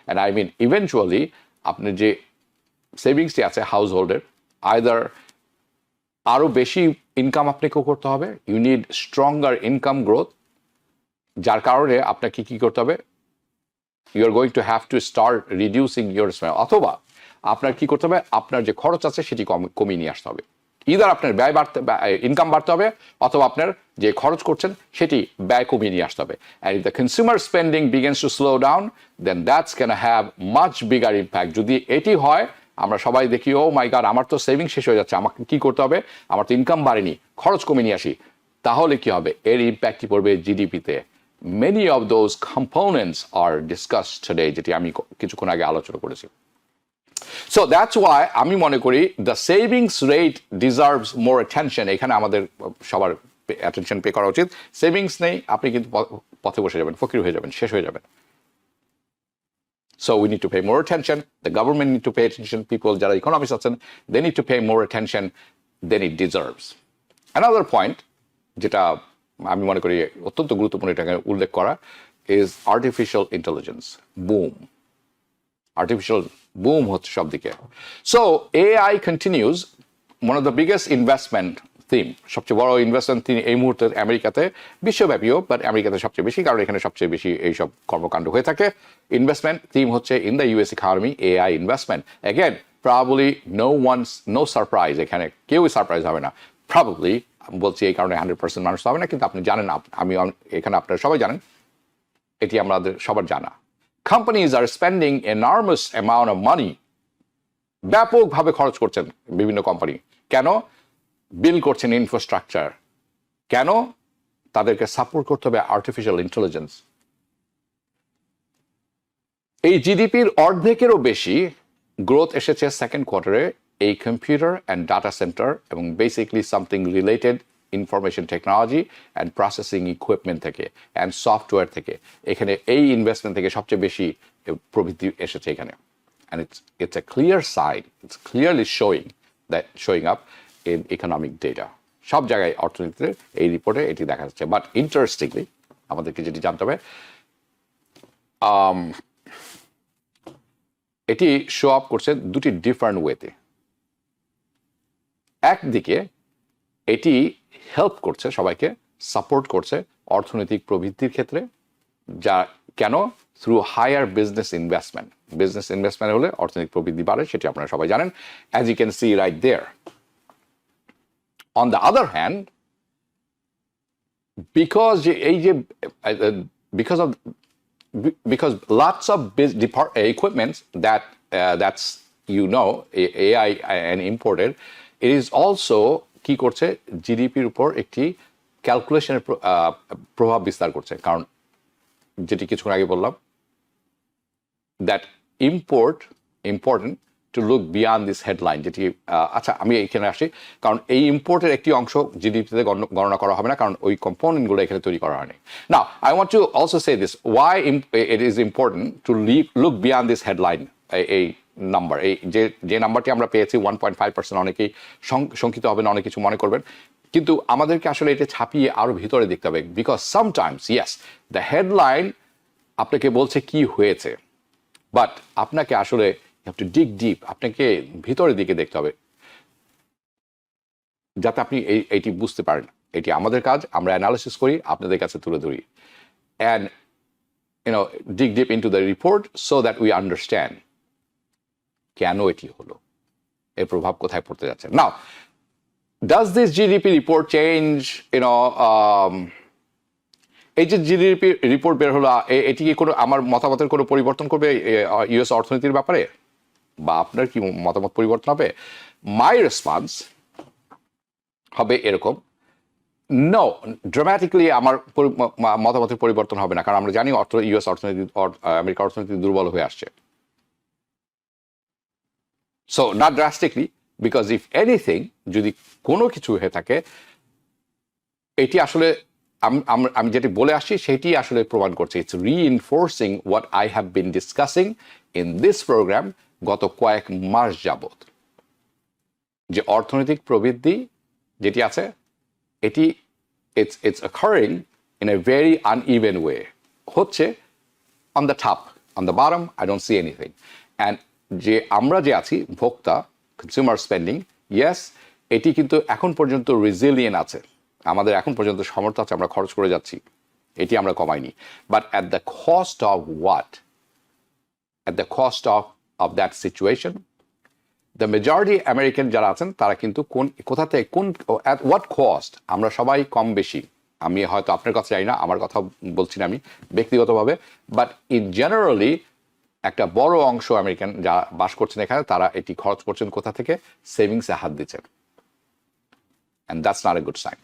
And I mean eventually আপনার যে সেভিংসটি আছে হাউস হোল্ডের, আইদার আরও বেশি ইনকাম আপনাকেও করতে হবে, you need stronger income growth, যার কারণে আপনাকে কী করতে হবে, you are going to have to start reducing your spending, অথবা আপনার কী করতে হবে, আপনার যে খরচ আছে সেটি কমিয়ে নিয়ে আসতে হবে। ইদার আপনার ইনকাম বাড়তে হবে, অথবা আপনার যে খরচ করছেন সেটি ব্যয় কমিয়ে নিয়ে আসতে হবে। And if the consumer spending begins to slow down, then that's can have much bigger impact. যদি এটি হয়, আমরা সবাই দেখি ও মাই গড, আমার তো সেভিং শেষ হয়ে যাচ্ছে, আমাকে কী করতে হবে, আমার তো ইনকাম বাড়েনি, খরচ কমিয়ে নিয়ে আসি, তাহলে কি হবে, এর ইম্প্যাক্ট কী পড়বে জিডিপিতে। Many of those components are discussed today, যেটি আমি কিছুক্ষণ আগে আলোচনা করেছি। So that's why আমি মনে করি the savings rate deserves more attention. এখানে আমাদের সবার অ্যাটেনশন পে করা উচিত। সেভিংস নেই, আপনি কিন্তু পথে বসে যাবেন, ফকির হয়ে যাবেন, শেষ হয়ে যাবেন। So we need to pay more attention. The government need to pay attention. People যারা ইকোনমিস্ট আছেন, they need to pay more attention than it deserves. Another point যেটা আমি মনে করি অত্যন্ত গুরুত্বপূর্ণ এটাকে উল্লেখ করা is artificial intelligence. Artificial boom হচ্ছে সব দিকে। So AI continues, one of the biggest investment theme, সবচেয়ে বড় ইনভেস্টমেন্ট থিম এই মুহূর্তে আমেরিকাতে, বিশ্বব্যাপীও, বাট আমেরিকাতে সবচেয়ে বেশি, কারণ এখানে সবচেয়ে বেশি এইসব কর্মকাণ্ড হয়ে থাকে। ইনভেস্টমেন্ট থিম হচ্ছে in the US economy AI investment. Again probably no surprise, এখানে কেউই সারপ্রাইজ হবে না। প্রবাবলি বলছি এই কারণে 100% মানুষ হবে না, কিন্তু আপনি জানেন, আমি এখানে আপনারা সবাই জানেন, এটি আমাদের সবার জানা। Companies are spending enormous amount of money, ব্যাপকভাবে খরচ করছেন বিভিন্ন কোম্পানি। কেন? বিল করছেন ইনফ্রাস্ট্রাকচার। কেন? তাদেরকে সাপোর্ট করতে হবে আর্টিফিশিয়াল ইন্টেলিজেন্স। এই জিডিপির অর্ধেকেরও বেশি গ্রোথ এসেছে সেকেন্ড কোয়ার্টারে এই কম্পিউটার অ্যান্ড ডাটা সেন্টার এবং basically something related information technology and processing equipment থেকে অ্যান্ড সফটওয়্যার থেকে। এখানে এই ইনভেস্টমেন্ট থেকে সবচেয়ে বেশি প্রবৃদ্ধি এসেছে এখানে। And it's a clear sign, it's clearly showing up in economic data. সব জায়গায় অর্থনীতিতে এই রিপোর্টে এটি দেখা যাচ্ছে। বাট ইন্টারেস্টিংলি আমাদেরকে যেটি জানতে হবে, এটি শো আপ করছে দুটি ডিফারেন্ট ওয়েতে। একদিকে এটি হেল্প করছে, সবাইকে সাপোর্ট করছে অর্থনৈতিক প্রবৃদ্ধির ক্ষেত্রে, যা কেন? Through higher business investment. Business investment হলে অর্থনৈতিক প্রবৃদ্ধি বাড়ে, সেটি আপনারা সবাই জানেন। As you can see right there, on the other hand, because because lots of equipments that's AI and imported, it is also কি করছে জিডিপির উপর একটি ক্যালকুলেশনের প্রভাব বিস্তার করছে। কারণ যেটি কিছুক্ষণ আগে বললাম, that important to look beyond this headline, যেটি আচ্ছা আমি এখানে আসি, কারণ এই ইম্পোর্টের একটি অংশ জিডিপিতে গণনা করা হবে না, কারণ ওই কম্পোনেন্টগুলো এখানে তৈরি করা হয়নি। নাও I want two also say this, why it is important to look beyond this headline, এই নাম্বার, এই যে নাম্বারটি আমরা পেয়েছি 1.5%, অনেকেই শঙ্কিত হবেন, অনেক কিছু মনে করবেন, কিন্তু আমাদেরকে আসলে এটা ছাপিয়ে আরো ভিতরে দেখতে হবে। Because sometimes yes the headline আপনাকে বলছে কি হয়েছে, বাট আপনাকে আসলে you have to dig deep, আপনাকে ভিতরের দিকে দেখতে হবে যাতে আপনি এইটি বুঝতে পারেন। এটি আমাদের কাজ, আমরা অ্যানালিসিস করি, আপনাদের কাছে তুলে ধরি, and dig deep into the report so that we understand কেন এটি হলো, এর প্রভাব কোথায় পড়তে যাচ্ছে। Now, does this GDP report change, এই যে জিডিপি রিপোর্ট বের হলো, এটি কি কোনো আমার মতামতের কোনো পরিবর্তন করবে ইউএস অর্থনীতির ব্যাপারে, বা আপনার কি মতামত পরিবর্তন হবে? মাই রেসপন্স হবে এরকম, নো, ড্রামাটিক্যালি আমার মতামতের পরিবর্তন হবে না, কারণ আমরা জানি ইউএস অর্থনীতি, আমেরিকার অর্থনীতি দুর্বল হয়ে আসছে। So not drastically, because if anything, যদি কোনো কিছু হয়ে থাকে, এটি আসলে আমি যেটি বলে আসছি সেটি আসলে প্রমাণ করছে। It's reinforcing what I have been discussing in this program গত কয়েক মাস যাবত, যে অর্থনৈতিক প্রবৃদ্ধি যেটি আছে, এটি it's occurring in a very uneven way, হচ্ছে on the top, on the bottom I don't see anything, and যে আমরা যে আছি ভোক্তা, কনজিউমার স্পেন্ডিং, ইয়েস, এটি কিন্তু এখন পর্যন্ত রেজিলিয়েন্ট আছে, আমাদের এখন পর্যন্ত সামর্থ্য আছে, আমরা খরচ করে যাচ্ছি, এটি আমরা কমাইনি, but at the cost of what? At the cost of that situation, the majority American যারা আছেন তারা কিন্তু কোথা থেকে at what cost, আমরা সবাই কম বেশি, আমি হয়তো আপনার কথা জানি না, আমার কথা বলছি না আমি ব্যক্তিগতভাবে, বাট ইন জেনারেলি একটা বড় অংশ আমেরিকান যারা বাস করছেন এখানে, তারা এটি খরচ করছেন কোথা থেকে? সেভিংসে হাত দিচ্ছেন, and that's not a good sign.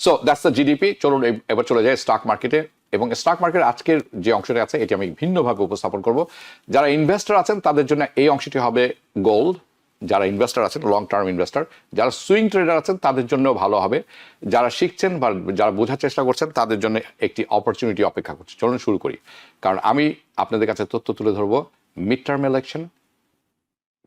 So that's the GDP. চলুন এবার চলে যায় স্টক মার্কেটে, এবং স্টক মার্কেট আজকের যে অংশটা আছে এটি আমি ভিন্নভাবে উপস্থাপন করব। যারা ইনভেস্টর আছেন তাদের জন্য এই অংশটি হবে গোল্ড, যারা ইনভেস্টর আছেন, লং টার্ম ইনভেস্টর, যারা সুইং ট্রেডার আছেন তাদের জন্য ভালো হবে, যারা শিখছেন বা যারা বোঝার চেষ্টা করছেন তাদের জন্য একটি অপরচুনিটি অপেক্ষা করছে। চলুন শুরু করি, কারণ আমি আপনাদের কাছে তথ্য তুলে ধরবো মিড টার্ম ইলেকশন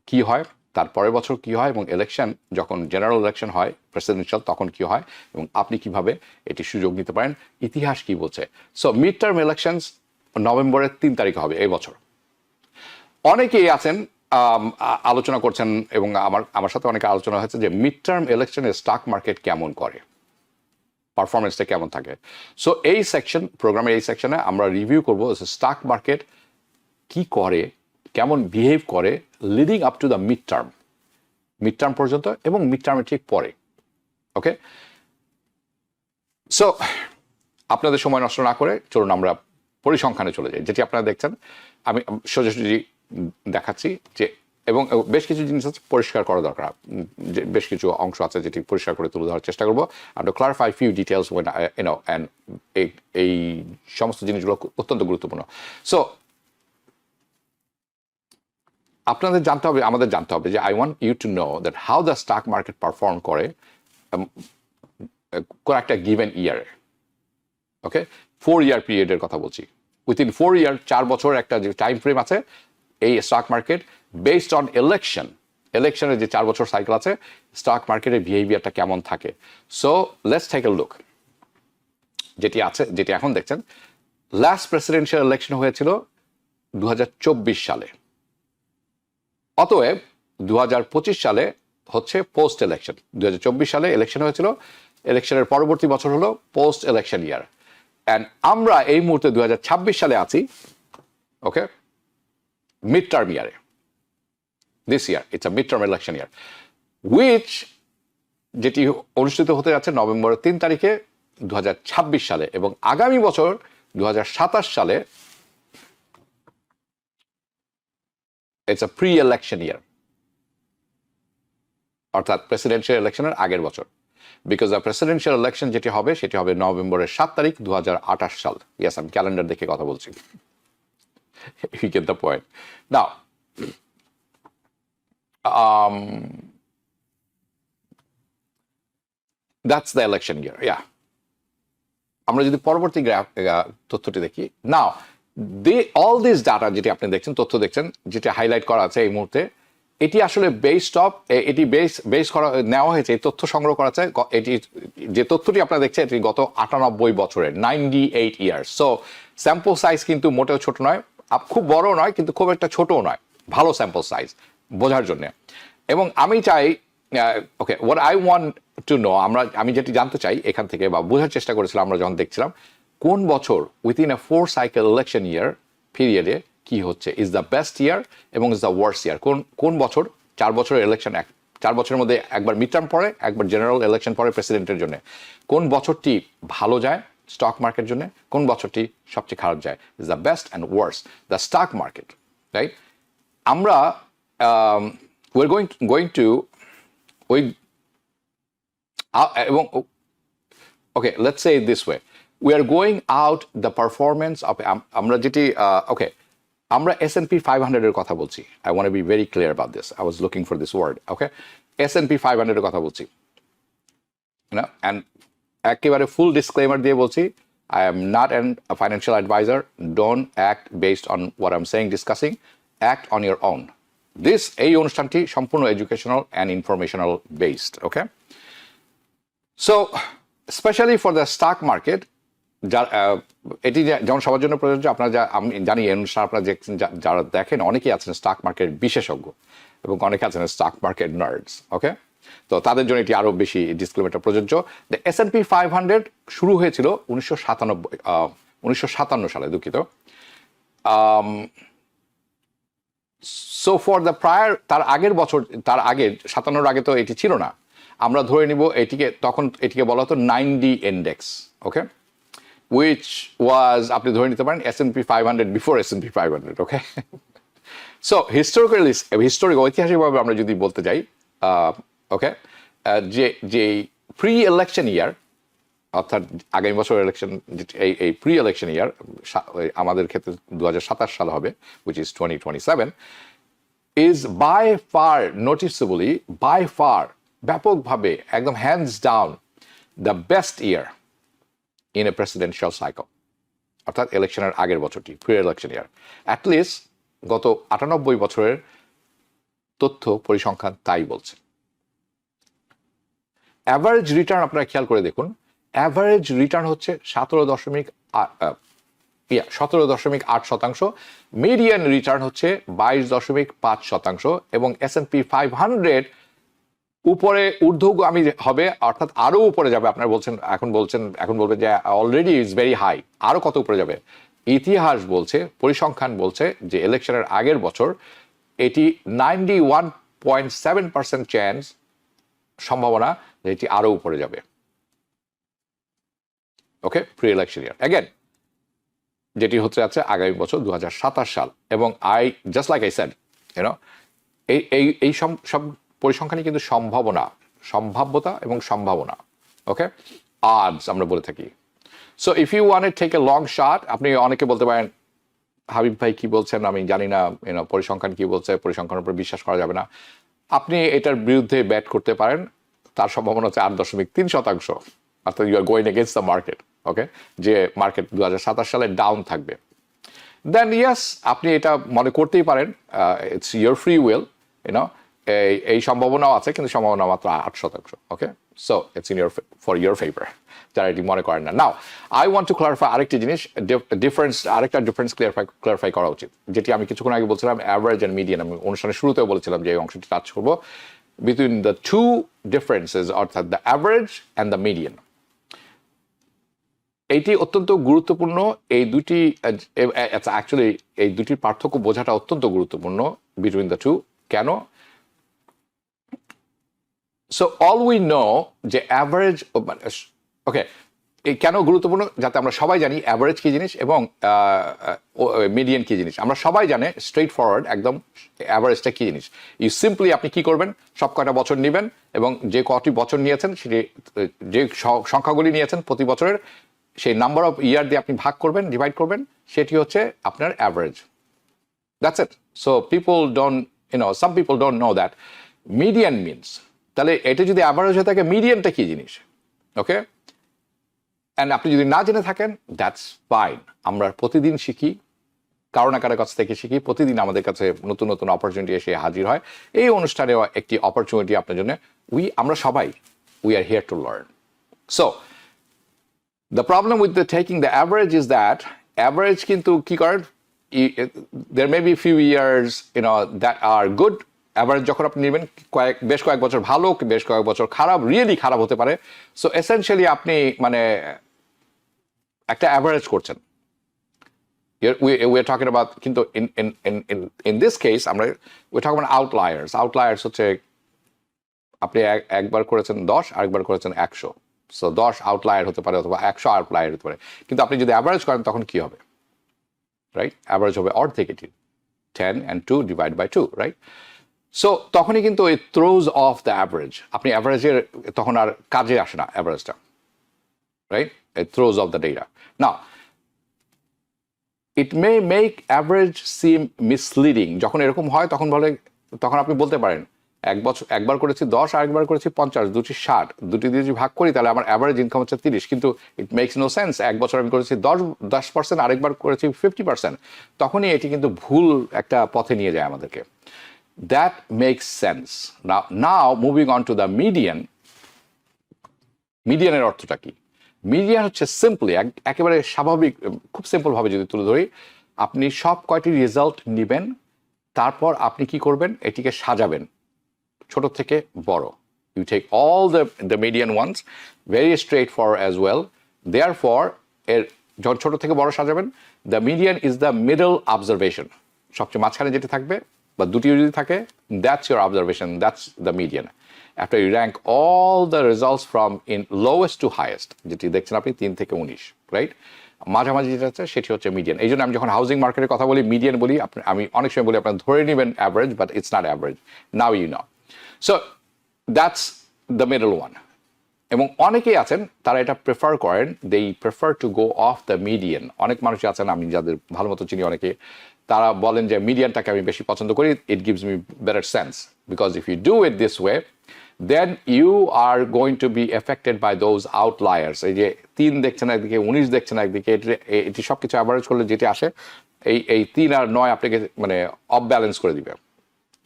কি হয়, তার পরের বছর কি হয়, এবং ইলেকশন যখন জেনারেল ইলেকশন হয় প্রেসিডেন্সিয়াল তখন কি হয়, এবং আপনি কিভাবে এটি সুযোগ নিতে পারেন, ইতিহাস কি বলছে। সো মিড টার্ম ইলেকশনস নভেম্বরের 3 তারিখে হবে এই বছর। অনেকেই আছেন আলোচনা করছেন, এবং আমার সাথে অনেকে আলোচনা হয়েছে যে মিড টার্ম ইলেকশনে স্টক মার্কেট কেমন করে, পারফরমেন্সটা কেমন থাকে। সো এই সেকশন, প্রোগ্রামের এই সেকশনে আমরা রিভিউ করবো স্টক মার্কেট কি করে, কেমন বিহেভ করে leading up to the mid term পর্যন্ত এবং মিড টার্মের ঠিক পরে। ওকে, সো আপনাদের সময় নষ্ট না করে চলুন আমরা পরিসংখ্যানে চলে যাই, যেটি আপনারা দেখছেন। আমি সোজাসুজি দেখাচ্ছি যে, এবং বেশ কিছু জিনিস আছে পরিষ্কার করা দরকার, যে বেশ কিছু অংশ আছে যেটি পরিষ্কার করে তুলে ধরার চেষ্টা করবো। আমরা ক্লারিফাই ফিউ ডিটেলস অ্যান্ড এই সমস্ত জিনিসগুলো অত্যন্ত গুরুত্বপূর্ণ। সো আপনাদের জানতে হবে, আমাদের জানতে হবে যে I want you to know that how the stock market perform করে একটা গিভেন ইয়ারে। ওকে, 4 ইয়ার পিরিয়ডের কথা বলছি, উইথিন 4 ইয়ার, 4 বছর একটা যে টাইম ফ্রেম আছে, এই স্টক মার্কেট বেসড অন ইলেকশনের যে 4 বছর সাইকেল আছে, স্টক মার্কেটের বিহেভিয়ারটা কেমন থাকে। So let's take a look, যেটি এখন দেখছেন। লাস্ট প্রেসিডেন্সিয়াল ইলেকশন হয়েছিল 2024 সালে, অতএব 2025 সালে হচ্ছে পোস্ট ইলেকশন। 2024 সালে ইলেকশন হয়েছিল, ইলেকশনের পরবর্তী বছর হলো পোস্ট ইলেকশন ইয়ার, অ্যান্ড আমরা এই মুহূর্তে 2026 সালে আছি। ওকে, মিড টার্ম ইয়ারে, this year it's a mid term election year, which যেটি অনুষ্ঠিত হতে যাচ্ছে নভেম্বরের 3 তারিখে 2026 সালে, এবং আগামী বছর 2027 সালে ইটস আ প্রি ইলেকশন ইয়ার, অর্থাৎ প্রেসিডেন্সিয়াল ইলেকশনের আগের বছর। বিকজ দ্য প্রেসিডেন্সিয়াল ইলেকশন যেটি হবে সেটি হবে নভেম্বরের 7 তারিখ 2028 সাল। ইয়েস, আমি ক্যালেন্ডার দেখে কথা বলছি। You get the point. Now, that's the election year. Yeah. আমরা যদি পরবর্তী তথ্যটি দেখি, নাও all this data যেটি আপনি দেখছেন, তথ্য দেখছেন, যেটি হাইলাইট করা আছে এই মুহূর্তে, এটি আসলে এটি বেস করা নেওয়া হয়েছে, এই তথ্য সংগ্রহ করা আছে, এটি যে তথ্যটি আপনারা দেখছেন এটি গত 98 বছরের, 98 ইয়ার্স। সো স্যাম্পল সাইজ কিন্তু মোটেও ছোট নয়, খুব বড় নয়, কিন্তু খুব একটা ছোটও নয়, ভালো স্যাম্পল সাইজ বোঝার জন্য। এবং আমি চাই, okay, what I want to know, আমি যেটি জানতে চাই এখান থেকে বা বোঝার চেষ্টা করেছিলাম আমরা যখন দেখছিলাম, কোন বছর উইথিন এ 4 সাইকেল ইলেকশন ইয়ার পিরিয়ডে কি হচ্ছে, ইজ দ্য বেস্ট ইয়ার এবং ইজ দ্য ওয়ার্স্ট ইয়ার, কোন বছর 4 বছরের ইলেকশন, 4 বছরের মধ্যে একবার মিড টার্ম পরে, একবার জেনারেল ইলেকশন পরে প্রেসিডেন্টের জন্য, কোন বছরটি ভালো যায় স্টক মার্কেট জন্য, কোন বছরটি সবচেয়ে খারাপ যায়, is the best and worst the stock market, right? আমরা we're going to ওই এবং okay, let's say it this way, we are going out the performance of আমরা যেটি okay, আমরা S&P 500 এর কথা বলছি। I want to be very clear about this. I was looking for this word. Okay, S&P 500 এর কথা বলছি, and একেবারে ফুল ডিসক্লেমার দিয়ে বলছি, I am not a financial advisor. Don't act based on what I'm saying, discussing. Act on your own. এই অনুষ্ঠানটি সম্পূর্ণ educational and informational based. Okay, so specially for the stock market, এটি যেমন সবার জন্য প্রযোজ্য, আপনারা আমি জানি এই অনুষ্ঠান আপনারা যারা দেখেন অনেকেই আছেন স্টক মার্কেট বিশেষজ্ঞ এবং অনেকে আছেন স্টক মার্কেট নার্ডস। ওকে, তো তাদের জন্য এটি আরও বেশি ডিসক্লেমারটা প্রযোজ্য। দ্য S&P 500 শুরু হয়েছিল 1957 সালে, দুঃখিত। সো ফর দ্য প্রায়ার, তার আগের বছর, তার আগে 57 আগে তো এটি ছিল না, আমরা ধরে নিব এটিকে বলা হতো 90 ইন্ডেক্স। ওকে, উইচ ওয়াজ, আপনি ধরে নিতে পারেন S&P 500 বিফোর S&P 500। ওকে, সো ঐতিহাসিকভাবে আমরা যদি বলতে যাই, ওকে, যে প্রি ইলেকশন ইয়ার, অর্থাৎ আগামী বছর ইলেকশন, এই প্রি ইলেকশন ইয়ার আমাদের ক্ষেত্রে 2027 সাল হবে, which is 2027, is by far noticeably, by far ব্যাপকভাবে একদম hands down the best year in a presidential cycle, অর্থাৎ ইলেকশনের আগের বছরটি প্রি ইলেকশন ইয়ার। অ্যাটলিস্ট গত 98 বছরের তথ্য পরিসংখ্যান তাই বলছে। অ্যাভারেজ রিটার্ন আপনারা খেয়াল করে দেখুন, অ্যাভারেজ রিটার্ন হচ্ছে 17.8%, মিডিয়ান রিটার্ন হচ্ছে 22.5%, এবং S&P 500 উপরে ঊর্ধ্বগামী হবে, অর্থাৎ আরো উপরে যাবে। আপনারা এখন বলবেন যে অলরেডি ইজ ভেরি হাই, আরো কত উপরে যাবে? ইতিহাস বলছে, পরিসংখ্যান বলছে যে ইলেকশনের আগের বছর এটি 91.7% চান্স, সম্ভাবনা যে এটি আরো উপরে যাবে। ওকে, প্রি ইলেকশন ইয়ার অ্যাগেন, যেটি হচ্ছে আছে আগামী বছর 2027 সাল। এবং জাস্ট লাইক আই সেড, এই সব পরিসংখ্যানই কিন্তু সম্ভাব্যতা এবং সম্ভাবনা। ওকে, odds আমরা বলে থাকি। So if you want take a long shot, আপনি অনেকে বলতে পারেন হাবিব ভাই কি বলছেন আমি জানি না, পরিসংখ্যান কি বলছে, পরিসংখ্যানের উপর বিশ্বাস করা যাবে না। আপনি এটার বিরুদ্ধে ব্যাট করতে পারেন, তার সম্ভাবনা হচ্ছে 8.3%, অর্থাৎ you are going against the market. Okay, যে মার্কেট 2027 সালে ডাউন থাকবে। দেন ইয়েস, আপনি এটা মনে করতেই পারেন, ইটস ইয়োর ফ্রি উইল, এই সম্ভাবনাও আছে, কিন্তু সম্ভাবনা মাত্র 8%। Okay, so it's for your favour, যারা এটি মনে করেন না। Now I want to clarify আরেকটি জিনিস, আরেকটা ডিফারেন্স ক্লারিফাই করা উচিত, যেটি আমি কিছুক্ষণ আগে বলছিলাম অ্যাভারেজ অ্যান্ড মিডিয়ান। আমি অনুষ্ঠানের শুরুতেও বলেছিলাম যে এই অংশটি টাচ করবো, বিটুইন দ্য টু ডিফারেন্সেস, অর্থাৎ the average and the median. এইটি অত্যন্ত গুরুত্বপূর্ণ, এই দুটি অ্যাকচুয়ালি এই দুটির পার্থক্য বোঝাটা অত্যন্ত গুরুত্বপূর্ণ বিটুইন দ্য টু। কেন? সো অল উই নো যে অ্যাভারেজ, ওকে, কেন গুরুত্বপূর্ণ যাতে আমরা সবাই জানি অ্যাভারেজ কী জিনিস এবং মিডিয়ান কী জিনিস। আমরা সবাই জানে স্ট্রেট ফরওয়ার্ড একদম অ্যাভারেজটা কী জিনিস। ইউ সিম্পলি আপনি কী করবেন, সব কয়টা বছর নেবেন এবং যে কটি বছর নিয়েছেন সেটি, যে সংখ্যাগুলি নিয়েছেন প্রতি বছরের সেই নাম্বার অফ ইয়ার দিয়ে আপনি ভাগ করবেন, ডিভাইড করবেন, সেটি হচ্ছে আপনার average. That's it. So people don't, some people don't know that median means, তাহলে এটা যদি অ্যাভারেজ হয়ে থাকে মিডিয়ানটা কী জিনিস, ওকে। অ্যান্ড আপনি যদি না জেনে থাকেন দ্যাটস ফাইন, আমরা প্রতিদিন শিখি, কারো না কারো কাছ থেকে শিখি, প্রতিদিন আমাদের কাছে নতুন নতুন অপরচুনিটি এসে হাজির হয়। এই অনুষ্ঠানেও একটি অপরচুনিটি আপনার জন্য। আমরা সবাই we are here to learn. So the problem with the taking the average is that average কিন্তু কী করেন, there may be few years that are good. Average যখন আপনি নেবেন বেশ কয়েক বছর ভালো, বেশ কয়েক বছর খারাপ, রিয়েলি খারাপ হতে পারে। সো এসেনশিয়ালি আপনি মানে একটা অ্যাভারেজ করছেন। we are talking about, কিন্তু in this case আমরা we talking about outliers. Outliers হচ্ছে আপনি একবার করেছেন 10, আরেকবার করেছেন 100। সো 10 আউটলায়ার হতে পারে অথবা 100 আউটলায়ার হতে পারে। কিন্তু আপনি যদি অ্যাভারেজ করেন তখন কি হবে, রাইট? অ্যাভারেজ হবে অর্ধেক, এটি 10 and 2 divide by 2, right? So তখনই কিন্তু it throws off the average. আপনি অ্যাভারেজের তখন আর কাজে আসে না অ্যাভারেজটা, right? It throws off the data. Now it may make average seem misleading. যখন এরকম হয় তখন আপনি বলতে পারেন একবার করেছি 10, আরেকবার করেছি 50, দুটি 60, দুটি দিয়ে যদি ভাগ করি তাহলে আমার অ্যাভারেজ ইনকাম হচ্ছে 30। কিন্তু ইট মেক্স নো সেন্স। এক বছর আমি করেছি 10%, আরেকবার করেছি 50%, তখনই এটি কিন্তু ভুল একটা পথে নিয়ে যায় আমাদেরকে। That makes sense. Now moving on to the median. মিডিয়ানের অর্থটা কি? মিডিয়ান হচ্ছে সিম্পলি, একেবারে স্বাভাবিক, খুব সিম্পলভাবে যদি তুলে ধরি, আপনি সব কয়টি রেজাল্ট নেবেন, তারপর আপনি কি করবেন, এটিকে সাজাবেন ছোট থেকে বড়। You take all the median ones, very straight for as well. Therefore এর যখন ছোট থেকে বড় সাজাবেন, the median is the middle observation. সবচেয়ে মাঝখানে যেটি থাকবে বা দুটিও যদি থাকে, that's your observation, that's the median. After you rank all the results from in lowest to highest, যেটি দেখছেন আপনি 3 থেকে 19, রাইট? মাঝামাঝি যেটা আছে সেটি হচ্ছে মিডিয়ান। এই জন্য আমি যখন হাউজিং মার্কেটের কথা বলি মিডিয়ান বলি, আমি অনেক সময় বলি আপনারা ধরে নেবেন average, but it's not average. Now you know. So that's the middle one. এবং অনেকেই আছেন তারা এটা প্রেফার করেন, they prefer to go of the median. অনেক মানুষই আছেন, আমি যাদের ভালো মতো চিনি অনেকে, তারা বলেন যে মিডিয়ানটাকে আমি বেশি পছন্দ করি, it gives me better sense, because if you do it this way then you are going to be affected by those outliers. এই যে 3 দেখছেন একদিকে, 19 দেখছেন একদিকে, এটি সব কিছু অ্যাভারেজ করলে যেটি আসে, এই 3 আর 9 আপনাকে মানে অফ ব্যালেন্স করে দিবে।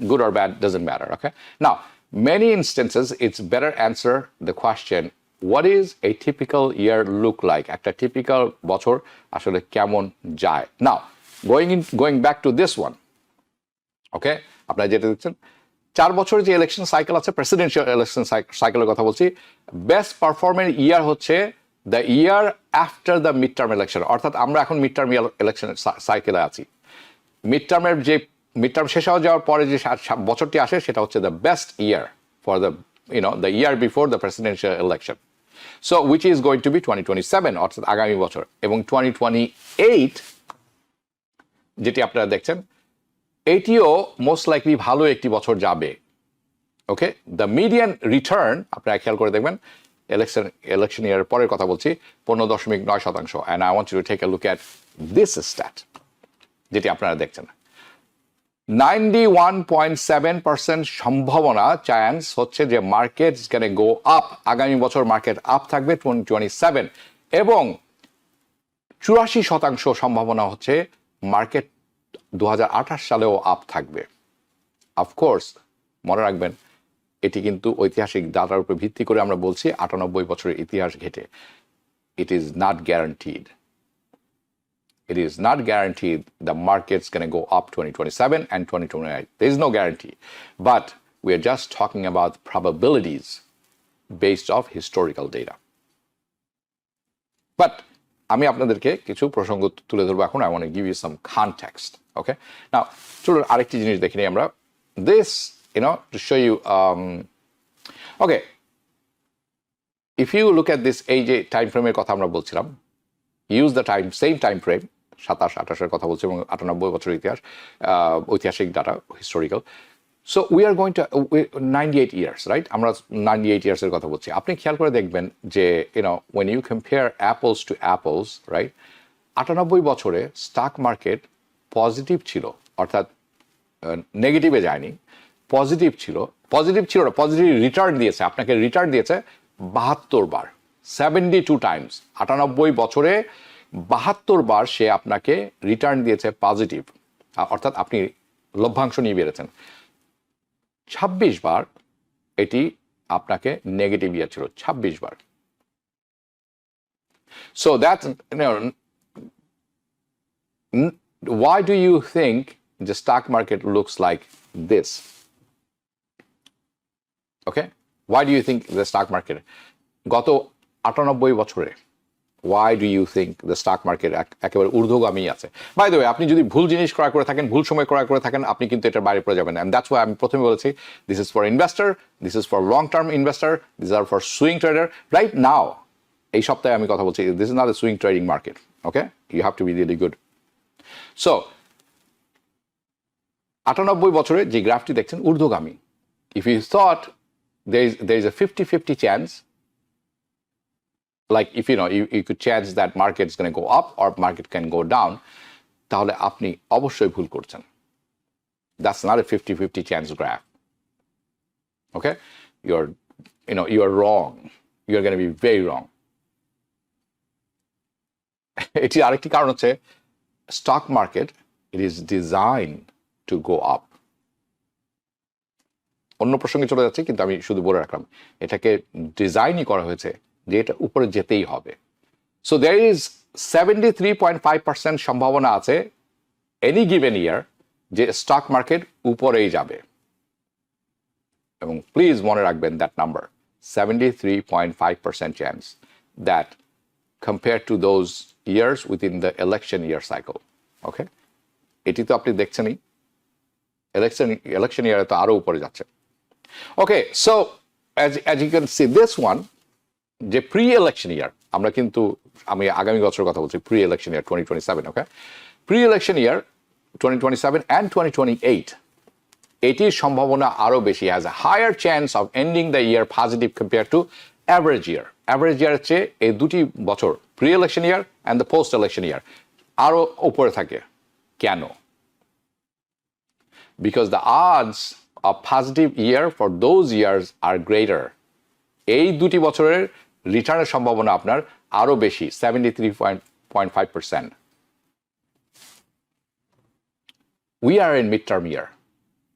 Good or bad doesn't matter, okay? Now, many instances it's better answer the question, what is a typical year look like? একটা typical বছর আসলে কেমন যায়? Now, going back to this one, okay? আপনারা যেটা দেখছেন 4 বছরের যে ইলেকশন সাইকেল আছে, প্রেসিডেন্সিয়াল ইলেকশন সাইকেলের কথা বলছি, বেস্ট পারফর্মিং ইয়ার হচ্ছে the year after the mid term election. অর্থাৎ আমরা এখন মিড টার্ম ইলেকশন সাইকেলে আছি। মিড টার্ম শেষ হয়ে যাওয়ার পরে যে বছরটি আসে সেটা হচ্ছে the best year for the year before the presidential election. So which is going to be 2027, অর্থাৎ আগামী বছর। এবং 2028 যেটি আপনারা দেখছেন, এটিও মোস্ট লাইকলি ভালো একটি বছর যাবে, ওকে। দ্য মিডিয়ান রিটার্ন আপনারা খেয়াল করে দেখবেন, ইলেকশন ইয়ারের পরের কথা বলছি, 15.9%। And I want you to take a look at this stat, যেটি আপনারা দেখছেন। 91.7% সম্ভাবনা, চান্স হচ্ছে যে মার্কেট ক্যান গো আপ, আগামী বছর মার্কেট আপ থাকবে 2027। এবং 84% সম্ভাবনা হচ্ছে মার্কেট 2028 সালেও আপ থাকবে। অফকোর্স মনে রাখবেন, এটি কিন্তু ঐতিহাসিক ডাটার উপর ভিত্তি করে আমরা বলছি, 98 বছরের ইতিহাস ঘেটে। It is not guaranteed, it is not guaranteed the market's going to go up 2027 and 2028. There is no guarantee, but we are just talking about probabilities based off historical data. But আমি আপনাদেরকে কিছু প্রসঙ্গ তুলে ধরবো এখন। I want to give you some context, okay? Now, চলুন আরেকটি জিনিস দেখে নিই আমরা। This, to show you, okay, if you look at this, এই যে টাইম ফ্রেমের কথা আমরা বলছিলাম, use the time, same time frame, 27-28-এর কথা বলছি এবং 98 বছরের ইতিহাস, ঐতিহাসিক data, historical. So we are going to 98 years, right? আমরা 98 ইয়ার্সের কথা বলছি। আপনি খেয়াল করে দেখবেন যে when you compare apples to apples, right, 98 বছরে স্টক মার্কেট পজিটিভ ছিল, অর্থাৎ নেগেটিভে যায়নি, পজিটিভ ছিল না, পজিটিভ রিটার্ন দিয়েছে, আপনাকে রিটার্ন দিয়েছে 72 বার, 72 টাইমস। 98 বছরে 72 বার সে আপনাকে রিটার্ন দিয়েছে পজিটিভ, অর্থাৎ আপনি লভ্যাংশ নিয়ে বেড়েছেন। 26 বার এটি আপনাকে নেগেটিভ ইয়ার ছিল, 26 বার। So that, why do you think the stock market looks like this? Okay, why do you think the stock market গত 98 বছরে, why do you think the stock market একেবারে ঊর্ধ্বগামী আছে? বাই দ্য ওয়ে, আপনি যদি ভুল জিনিস ক্রয় করে থাকেন, ভুল সময় ক্রয় করে থাকেন, আপনি কিন্তু এটার বাইরে পড়ে যাবেন। এন্ড দ্যাটস ওয়াই আমি প্রথমে বলেছি, this is for investor, this is for long term investor, this are for swing trader. Right now, এই সপ্তাহে আমি কথা বলছি, this is not a swing trading market. Okay, you have to be really good. So 98 বছরে যে গ্রাফটি দেখছেন ঊর্ধ্বগামী। If you thought there is a 50-50 chance, like if you could chance that market is going to go up or market can go down, তাহলে আপনি অবশ্যই ভুল করছেন। That's not a 50-50 chance graph. Okay, you are wrong. You are going to be very wrong. এটি আরেকটি কারণ হচ্ছে, stock market, it is designed to go up. অন্য প্রসঙ্গে চলে যাচ্ছে, কিন্তু আমি শুধু বলে রাখলাম, এটাকে ডিজাইনই করা হয়েছে যে এটা উপরে যেতেই হবে। সো দেয়ার ইজ 73.5% সম্ভাবনা আছে এনি গিভেন ইয়ার যে স্টক মার্কেট উপরেই যাবে। এবং প্লিজ মনে রাখবেন that number, 73.5% chance, that compare to those years within the election year cycle. Okay, এটি তো আপনি দেখছেনই, ইলেকশন ইয়ারে তো আরো উপরে যাচ্ছে। Okay, so as you can see this one, যে pre-election year, আমরা কিন্তু, আমি আগামী বছরের কথা বলছি, pre-election year 2027, okay? Pre-election year 2027 and 2028, এটির সম্ভাবনা আরো বেশি, has a higher chance of ending the year positive compared to average year. Average year হচ্ছে এই দুটি বছর, pre-election year and the post-election year, আরো উপরে থাকে। কেন? Because the odds a positive year for those years are greater. এই দুটি বছরের রিটার্নের সম্ভাবনা আপনার আরো বেশি, 73.5%. We are in midterm year.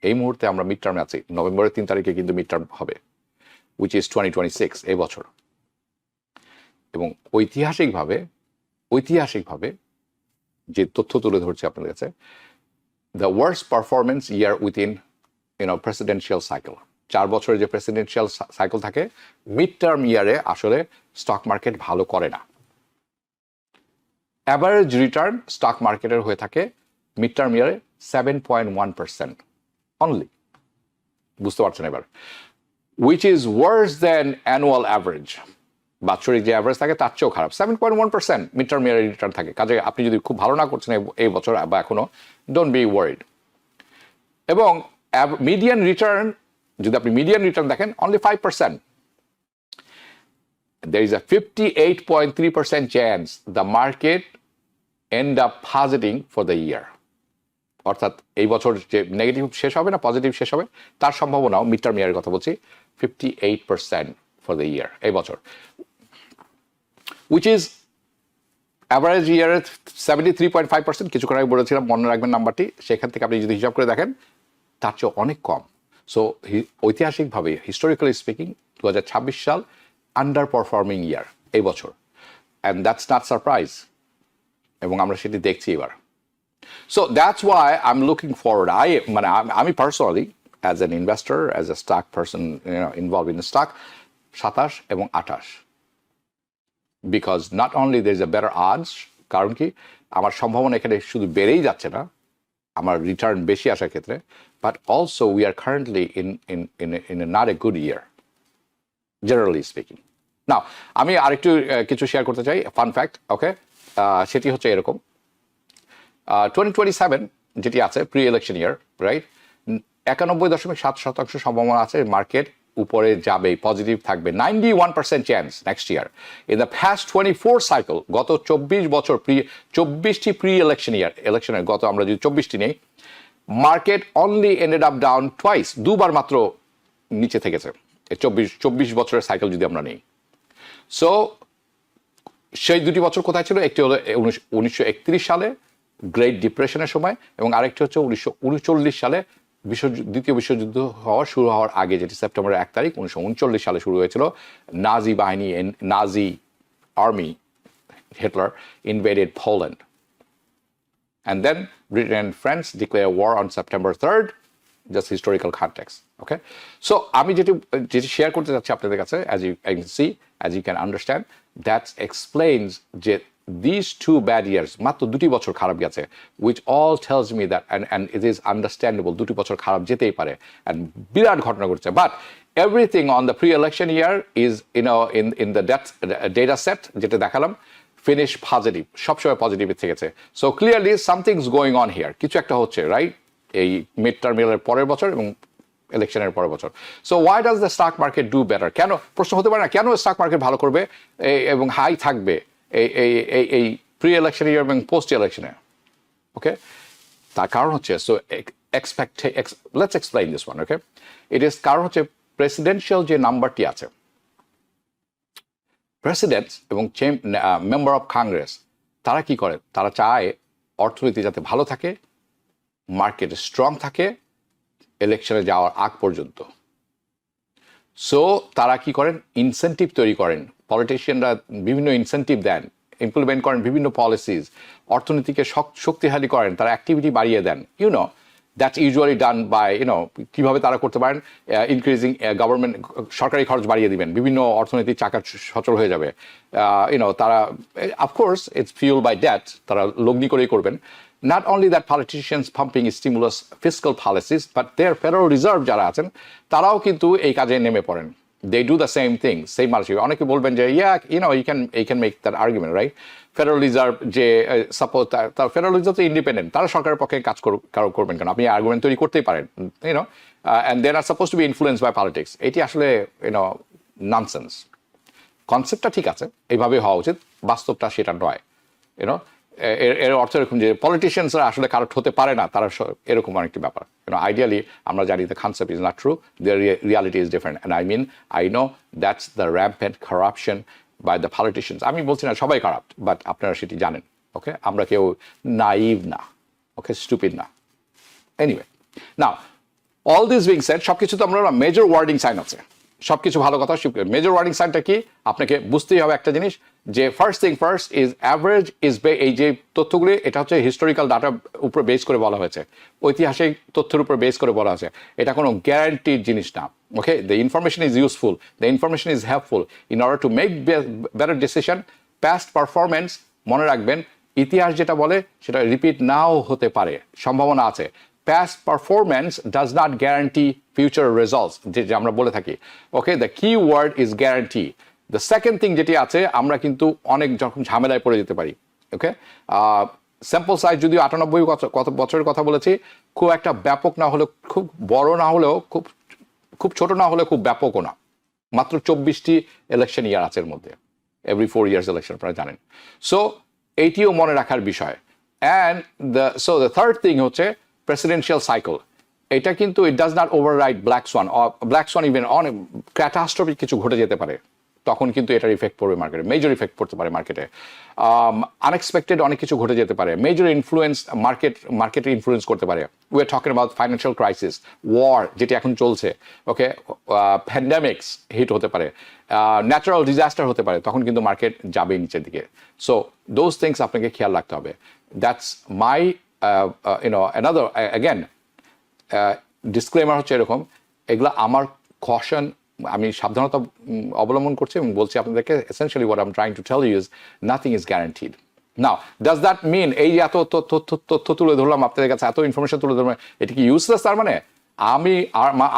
এই মুহূর্তে আমরা মিড টার্মে আছি, নভেম্বরের 3 তারিখে কিন্তু মিড টার্ম হবে, which is 2026, এই বছর। এবং ঐতিহাসিকভাবে যে তথ্য তুলে ধরছে আপনাদের কাছে, the worst performance year within presidential cycle, 4 বছরের যে প্রেসিডেন্সিয়াল সাইকেল থাকে, মিড টার্ম ইয়ারে আসলে স্টক মার্কেট ভালো করে না। অ্যাভারেজ রিটার্ন স্টক মার্কেটের হয়ে থাকে মিড টার্ম ইয়ারে 7.1% অনলি। বুঝতে পারছেন এবার? Which is worse than annual average, বাৎসরিক যে অ্যাভারেজ থাকে তার চেয়েও খারাপ। 7.1% মিড টার্ম ইয়ারে রিটার্ন থাকে। কাজে আপনি যদি খুব ভালো না করছেন এই বছর বা এখনো, ডোন্ট বি ওয়ারিড। এবং মিডিয়ান রিটার্ন, যদি আপনি মিডিয়ান রিটার্ন দেখেন, only 5%. There is a 58.3% chance the market end up positive for the year. অর্থাৎ এই বছর যে নেগেটিভ শেষ হবে না, পজিটিভ শেষ হবে, তার সম্ভাবনাও, মিড টার্ম ইয়ারের কথা বলছি, 58% for the year এই বছর, which is অ্যাভারেজ ইয়ারের 73.5%। কিছুক্ষণ আগে বলেছিলাম, মনে রাখবেন নাম্বারটি, সেখান থেকে আপনি যদি হিসাব করে দেখেন তার চেয়ে অনেক কম। সো ঐতিহাসিকভাবে, হিস্টোরিক্যালি স্পিকিং, 2026 সাল আন্ডার পারফর্মিং ইয়ার এই বছর, অ্যান্ড দ্যাটস নট সারপ্রাইজ, এবং আমরা সেটি দেখছি এবার। So that's why I am looking forward, আমি personally as an investor, as a stock person involve in stock, 27 এবং 28, because not only there is a better odds, কারণ কি আমার সম্ভাবনা এখানে শুধু বেড়েই যাচ্ছে না আমার রিটার্ন বেশি আসার ক্ষেত্রে, but also we are currently in not a good year. Generally speaking. Now আমি আরেকটু কিছু শেয়ার করতে চাই ফান ফ্যাক্ট, ওকে? সেটি হচ্ছে এরকম, 2027 যেটি আছে প্রি ইলেকশন ইয়ার, রাইট, 91.7% সম্ভাবনা আছে মার্কেট উপরে যাবে, পজিটিভ থাকবে, 91% chance next year. In the first 24 cycle, গত 24 বছর 24টি প্রি ইলেকশন ইয়ার, ইলেকশনের গত আমরা যদি 24টি নেই, market only ended up down twice, দুবার মাত্র নিচে থেকেছে 24 বছরের সাইকেল যদি আমরা নেই। সো সেই দুটি বছর কোথায় ছিল? একটি হলো 1931 সালে গ্রেট ডিপ্রেশনের সময়, এবং আরেকটি হচ্ছে 1939 সালে দ্বিতীয় বিশ্বযুদ্ধ শুরু হওয়ার আগে, যেটি সেপ্টেম্বরের 1 তারিখ 1939 সালে শুরু হয়েছিল। নাজি বাহিনী, Nazi army, Hitler invaded Poland, and then Britain and France declare war on September 3rd, just historical context, okay? So আমি যেটি শেয়ার করতে চাচ্ছি আপনাদের কাছে, as you can see, as you can understand, that explains যে these two bad years, মাত্র দুটি বছর খারাপ গেছে, which all tells me that, and it is understandable, দুটি বছর খারাপ যেতেই পারে, and বিরাট ঘটনা ঘটছে, but everything on the pre-election year is, you know, in the data set যেটা দেখালাম, ফিনিশ পজিটিভ, সবসময় পজিটিভ থেকেছে। So clearly somethings going on here, কিছু একটা হচ্ছে, রাইট, এই মিড টার্মিনালের পরের বছর এবং ইলেকশনের পরের বছর। So why does the stock market do better? কেন, প্রশ্ন হতে পারে না, কেন স্টক মার্কেট ভালো করবে এবং হাই থাকবে এই প্রি ইলেকশন ইয়ার এবং পোস্ট ইলেকশনে? ওকে, তার কারণ হচ্ছে, so let's explain this one, okay? It is, কারণ হচ্ছে প্রেসিডেন্সিয়াল যে নাম্বারটি আছে, প্রেসিডেন্ট এবং মেম্বার অফ কংগ্রেস, তারা কি করে? তারা চায় অর্থনীতি যাতে ভালো থাকে, মার্কেট স্ট্রং থাকে ইলেকশনে যাওয়ার আগ পর্যন্ত। সো তারা কি করেন? ইনসেন্টিভ তৈরি করেন, পলিটিশিয়ানরা বিভিন্ন ইনসেন্টিভ দেন, ইমপ্লিমেন্ট করেন বিভিন্ন পলিসিজ, অর্থনীতিকে শক্তিশালী করেন, তারা অ্যাক্টিভিটি বাড়িয়ে দেন, YONO. That's usually done by, you know, কিভাবে তারা করতে পারেন? ইনক্রিজিং গভর্নমেন্ট, সরকারি খরচ বাড়িয়ে দিবেন, বিভিন্ন অর্থনৈতিক চাকা সচল হয়ে যাবে, ইউনো। তারা of course it's fuel by debt, তারা লগ্নি করেই করবেন। Not only that politicians pumping stimulus fiscal policies, but their Federal Reserve যারা আছেন তারাও কিন্তু এই কাজে নেমে পড়েন। They do the same thing, same মানুষ। অনেকে বলবেন যে you can make that argument, right? Federal reserve যে সাপোজ, তার ফেডারেল রিজার্ভ তো ইন্ডিপেন্ডেন্ট, তারা সরকারের পক্ষে কাজ করবেন কেন? আপনি আর্গুমেন্ট তৈরি করতেই পারেন, you know, and they are suppose to be influence by politics. এটি আসলে, ইউনো, ননসেন্স। কনসেপ্টটা ঠিক আছে, এইভাবে হওয়া উচিত, বাস্তবটা সেটা নয়, ইউনো। এর অর্থ এরকম যে পলিটিশিয়ানসরা আসলে কারোর হতে পারে না, তারা এরকম অনেকটি ব্যাপার, ইউনো। আইডিয়ালি আমরা জানি the concept is not true, their reality is different, and I know that's the rampant corruption by the politicians. আমি বলছি না সবাই কারাপ্ট, বাট আপনারা সেটি জানেন, ওকে? আমরা কেউ নাইভ না, ওকে, স্টুপিড না। Anyway, now all this being shed, সবকিছু তো আমরা মেজর ওয়ার্ডিং সাইন আছে, সবকিছু ভালো কথা। মেজর ওয়ার্ডিং সাইনটা কি? আপনাকে বুঝতেই হবে একটা জিনিস, যে first thing first is average is, এই যে তথ্যগুলি, এটা হচ্ছে হিস্টোরিক্যাল ডাটার উপর বেস করে বলা হয়েছে, ঐতিহাসিক তথ্যের উপর বেস করে বলা হয়েছে, এটা কোনো গ্যারান্টিড জিনিস না, okay? The information is useful, the information is helpful in order to make better decision. Past performance, মনে রাখবেন, ইতিহাস যেটা বলে সেটা রিপিট নাও হতে পারে, সম্ভাবনা আছে। Past performance does not guarantee future results, যে আমরা বলে থাকি, okay? The key word is guarantee. The second thing যেটি আছে, আমরা কিন্তু অনেক যখন ঝামেলায় পড়ে যেতে পারি, ওকে? স্যাম্পল সাইজ যদিও 98 কত বছরের কথা বলেছি, খুব একটা ব্যাপক না হলেও, খুব বড় না হলেও, খুব ছোট না হলেও খুব ব্যাপকও না। মাত্র 24টি ইলেকশন ইয়ার আছে এর মধ্যে, এভরি 4 ইয়ার্স ইলেকশন, আপনারা জানেন। সো এইটিও মনে রাখার বিষয়। অ্যান্ড দ্য থার্ড থিং হচ্ছে প্রেসিডেন্সিয়াল সাইকেল। এটা কিন্তু it does not override black Schwann, even অনেক ক্যাটাস্ট্রফিক কিছু ঘটে যেতে পারে, তখন কিন্তু এটার ইফেক্ট পড়বে মার্কেটে, মেজর ইফেক্ট পড়তে পারে মার্কেটে। আনএক্সপেক্টেড অনেক কিছু ঘটে যেতে পারে, মেজর ইনফ্লুয়েন্স মার্কেটে ইনফ্লুয়েন্স করতে পারে। We are talking about financial crisis, war যেটি এখন চলছে, ওকে? প্যান্ডেমিক্স হিট হতে পারে, ন্যাচারাল ডিজাস্টার হতে পারে, তখন কিন্তু মার্কেট যাবে নিচের দিকে। সো দোজ থিংস আপনাকে খেয়াল রাখতে হবে। That's my another again disclaimer হচ্ছে এরকম, এগুলো আমার কশন, আমি সাবধানতা অবলম্বন করছি এবং বলছি আপনাদেরকে, essentially what I am trying to tell you is nothing is guaranteed. Now does that mean এই এত তথ্য তুলে ধরলাম আপনাদের কাছে, এত ইনফরমেশন তুলে ধরলাম, এটা কি ইউজলেস? তার মানে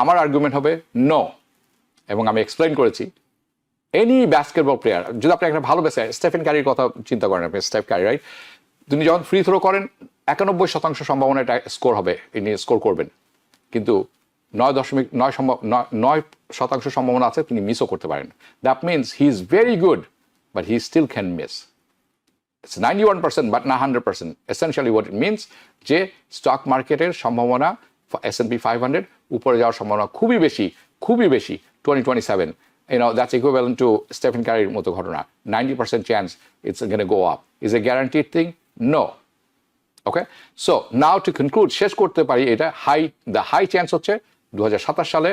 আমার আর্গুমেন্ট হবে নো, এবং আমি এক্সপ্লেন করেছি এনি বাস্কেটবল প্লেয়ার, যদি আপনি একটা ভালো স্টেফেন কারির কথা চিন্তা করেন, আপনি স্টেফ কারি রাইট, তিনি যখন ফ্রি থ্রো করেন 91% সম্ভাবনা এটা স্কোর হবে, ইনি স্কোর করবেন, কিন্তু 9.9% সম্ভাবনা আছে তিনি মিসও করতে পারেন। That means he is very good but he still can miss. It's 91% but not 100%. Essentially what it means যে স্টক মার্কেটের সম্ভাবনা S&P 500 উপরে যাওয়ার সম্ভাবনা খুবই বেশি 2027. That's equivalent to Stephen Curry's মতো ঘটনা। 90% chance it's going to go up. Is it a guaranteed thing? No. Okay? So now to conclude, শেষ করতে পারি এটা the high chance হচ্ছে 2027 সালে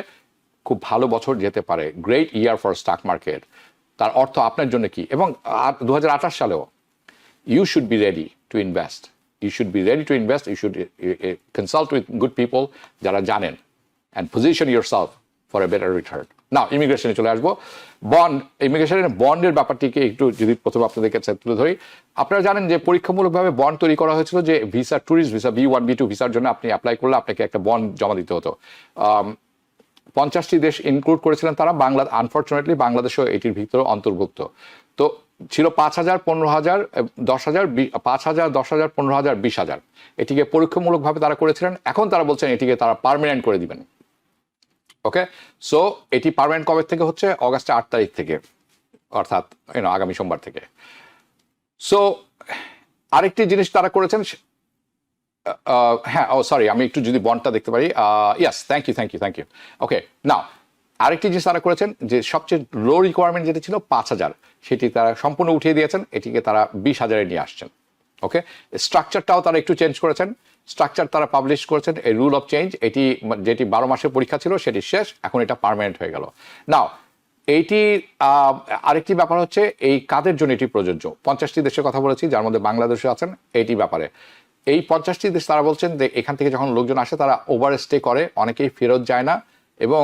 খুব ভালো বছর যেতে পারে, great year for stock market. তার অর্থ আপনার জন্য কি, এবং 2028 সালেও you should be ready to invest. You should be ready to invest. You should consult with good people যারা জানেন and position yourself for a better return. Now, ইমিগ্রেশনে চলে আসবো। ইমিগ্রেশনের বন্ডের ব্যাপারটিকে একটু যদি প্রথমে আপনাদের কাছে তুলে ধরি, আপনারা জানেন যে পরীক্ষামূলকভাবে বন্ড তৈরি করা হয়েছিল যে visa, tourist visa B1 B2 ভিসার জন্য আপনি অ্যাপ্লাই করলে আপনাকে একটা বন্ড জমা দিতে হতো। 50টি দেশ ইনক্লুড করেছিলেন তারা, আনফর্চুনেটলি বাংলাদেশও এটির ভিতরে অন্তর্ভুক্ত। তো ছিল 5,000, 15,000, 10,000, 5,000, 10,000, 15,000, 20,000। এটিকে পরীক্ষামূলকভাবে তারা করেছিলেন, এখন তারা বলছেন এটিকে তারা পার্মানেন্ট করে দিবেন। ওকে, সো এটি পার্মানেন্ট কবে থেকে হচ্ছে? অগাস্টের 8 তারিখ থেকে, অর্থাৎ আগামী সোমবার থেকে। সো আরেকটি জিনিস তারা করেছেন, হ্যাঁ, সরি, আমি একটু যদি বন্ডটা দেখতে পারি, ইয়াস, থ্যাংক ইউ। ওকে, নাও আরেকটি জিনিস তারা করেছেন যে সবচেয়ে লো রিকোয়ারমেন্ট যেটা ছিল 5,000, সেটি তারা সম্পূর্ণ উঠিয়ে দিয়েছেন, এটিকে তারা 20,000-এ নিয়ে আসছেন। ওকে, স্ট্রাকচারটাও তারা একটু চেঞ্জ করেছেন, স্ট্রাকচার তারা পাবলিশ করেছেন, এই রুল অফ চেঞ্জ, এটি যেটি 12 মাসের পরীক্ষা ছিল সেটি শেষ, এখন এটা পার্মানেন্ট হয়ে গেল। নাও এইটি আরেকটি ব্যাপার হচ্ছে এই কাদের জন্য এটি প্রযোজ্য। 50টি দেশের কথা বলেছি, যার মধ্যে বাংলাদেশও আছেন। এইটি ব্যাপারে এই 50টি দেশ তারা বলছেন যে এখান থেকে যখন লোকজন আসে তারা ওভারস্টে করে, অনেকেই ফেরত যায় না, এবং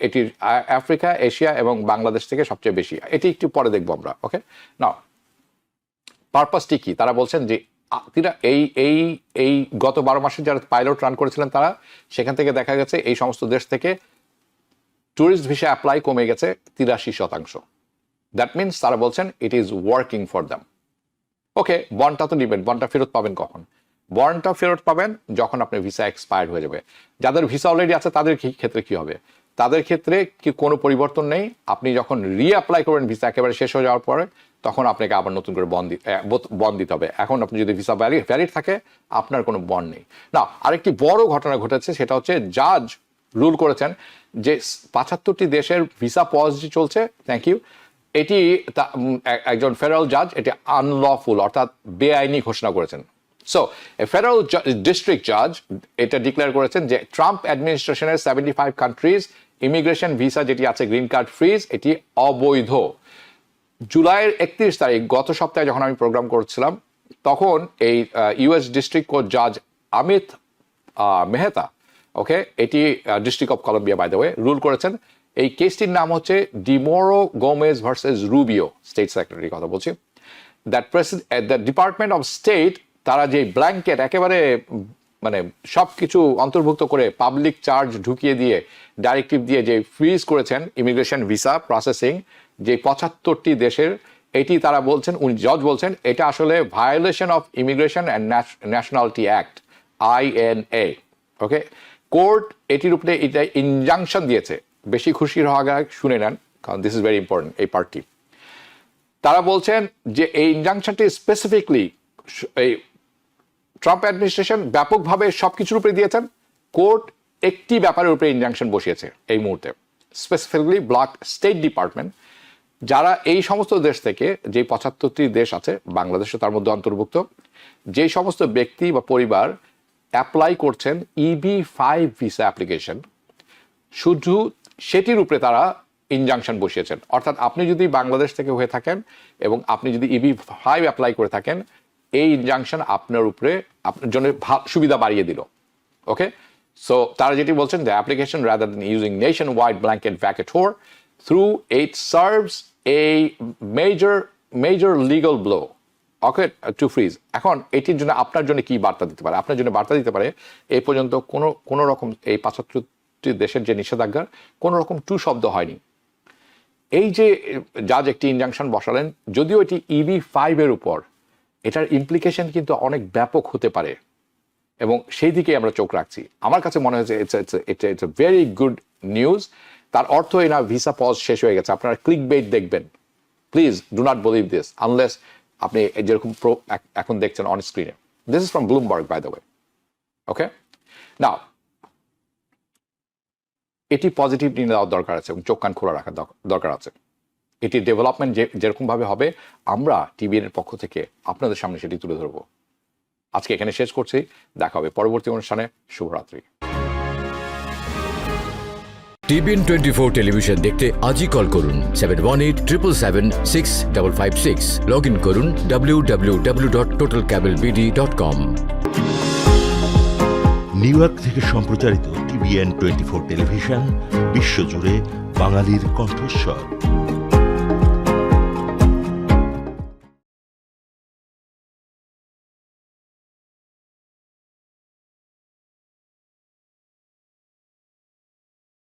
এটির আফ্রিকা, এশিয়া এবং বাংলাদেশ থেকে সবচেয়ে বেশি। এটি একটু পরে দেখবো আমরা। ওকে, নাও পারপাসটি কি, তারা বলছেন যে এই গত 12 মাসে যারা পাইলট রান করেছিলেন তারা, সেখান থেকে দেখা গেছে এই সমস্ত দেশ থেকে ট্যুরিস্ট ভিসা অ্যাপ্লাই কমে গেছে 83%। দ্যাট মিনস তারা বলছেন it is working for them. Okay, বন্ডটা তো নিবেন, বন্ডটা ফেরত পাবেন কখন? বন্ডটা ফেরত পাবেন যখন আপনার ভিসা এক্সপায়ার্ড হয়ে যাবে। যাদের ভিসা অলরেডি আছে তাদের ক্ষেত্রে কি হবে? তাদের ক্ষেত্রে কি কোনো পরিবর্তন নেই। আপনি যখন রিঅ্যাপ্লাই করবেন ভিসা একেবারে শেষ হয়ে যাওয়ার পরে, তখন আপনাকে আবার নতুন করে বন্ড দিতে হবে। এখন আপনি যদি ভিসা ভ্যালিড থাকে, আপনার কোনো বন্ড নেই। না, আরেকটি বড় ঘটনা ঘটেছে, সেটা হচ্ছে জাজ রুল করেছেন যে 75টি দেশের ভিসা পজ চলছে, থ্যাংক ইউ, এটি একজন ফেডারেল জাজ এটি আনলফুল অর্থাৎ বেআইনি ঘোষণা করেছেন। সো এ ফেডারেল ডিস্ট্রিক্ট জাজ এটা ডিক্লেয়ার করেছেন যে ট্রাম্প অ্যাডমিনিস্ট্রেশনের 75 কান্ট্রিজ ইমিগ্রেশন ভিসা যেটি আছে গ্রিন কার্ড ফ্রিজ, এটি অবৈধ। জুলাইয়ের 31 তারিখ, গত সপ্তাহে যখন আমি প্রোগ্রাম করছিলাম, তখন এই ইউএস ডিস্ট্রিক্ট কোর্ট জাজ অমিত মেহতা, ওকে, এটি District of Columbia by the way, rule করেছেন। এই কেসটির নাম হচ্ছে Demoro Gomez versus Rubio, state সেক্রেটারির কথা বলছি। দ্য ডিপার্টমেন্ট অফ স্টেট তারা যে ব্ল্যাঙ্কেট একেবারে মানে সব কিছু অন্তর্ভুক্ত করে পাবলিক চার্জ ঢুকিয়ে দিয়ে ডাইরেক্টিভ দিয়ে যে ফ্রিজ করেছেন ইমিগ্রেশন ভিসা প্রসেসিং যে 75টি দেশের, এটি তারা বলছেন, উনি জজ বলছেন এটা আসলে violation of immigration and nationality act INA। Okay, court এটির উপরে এটা ইনজাংশন দিয়েছে। বেশি খুশি হওয়া গেলে শুনে নেন, কারণ দিস ইজ ভেরি ইম্পর্টেন্ট এই পার্টটি। তারা বলছেন যে এই ইনজাংশনটি স্পেসিফিকলি এই ট্রাম্প অ্যাডমিনিস্ট্রেশন ব্যাপকভাবে সব কিছুর উপরে দিয়েছেন, কোর্ট একটি ব্যাপারের উপরে ইনজাংশন বসিয়েছে এই মুহূর্তে, স্পেসিফিকলি ব্লক স্টেট ডিপার্টমেন্ট, যারা এই সমস্ত দেশ থেকে, যে 75টি দেশ আছে, বাংলাদেশও তার মধ্যে অন্তর্ভুক্ত, যে সমস্ত ব্যক্তি বা পরিবার অ্যাপ্লাই করছেন EB-5 ভিসা অ্যাপ্লিকেশন, শুধু সেটির উপরে তারা ইনজাংশন বসিয়েছেন। অর্থাৎ আপনি যদি বাংলাদেশ থেকে হয়ে থাকেন এবং আপনি যদি EB-5 অ্যাপ্লাই করে থাকেন, এই ইনজাংশন আপনার উপরে আপনার জন্য সুবিধা বাড়িয়ে দিল। ওকে, সো তারা যেটি বলছেন, the application rather than using nation wide blanket vacatur through it serves a major legal blow, okay, to freeze. এখন এটির জন্য আপনার জন্য কি বার্তা দিতে পারে? আপনার জন্য বার্তা দিতে পারে এই পর্যন্ত কোনো রকম এই 75টি দেশের যে নিষেধাজ্ঞার কোনো রকম টু শব্দ হয়নি। এই যে জাজ একটি ইনজাংশন বসালেন, যদিও এটি EB-5 এর উপর, এটার ইমপ্লিকেশন কিন্তু অনেক ব্যাপক হতে পারে এবং সেই দিকে আমরা চোখ রাখছি। আমার কাছে মনে হয়েছে it's a very good news. তার অর্থ এই না ভিসা পজ শেষ হয়ে গেছে। আপনারা ক্লিক বেট দেখবেন, please do not believe this unless আপনি যেরকম এখন দেখছেন অন স্ক্রিনে। This is from Bloomberg by the way. Okay, now এটি পজিটিভ নিয়ে দেওয়ার দরকার আছে এবং চোখ কান খোলা রাখার দরকার আছে। এটি ডেভেলপমেন্ট যেরকমভাবে হবে আমরা টিভিএন এর পক্ষ থেকে আপনাদের সামনে সেটি তুলে ধরবো। আজকে এখানে শেষ করছি, দেখা হবে পরবর্তী অনুষ্ঠানে। শুভরাত্রি। টিভিএন 24 টেলিভিশন দেখতে আজই কল করুন 7187776556। লগ ইন করুন www.totalcableBD.com। নিউ ইয়র্ক থেকে সম্প্রচারিত টিভিএন 24 টেলিভিশন বিশ্বজুড়ে বাঙালির কণ্ঠস্বর।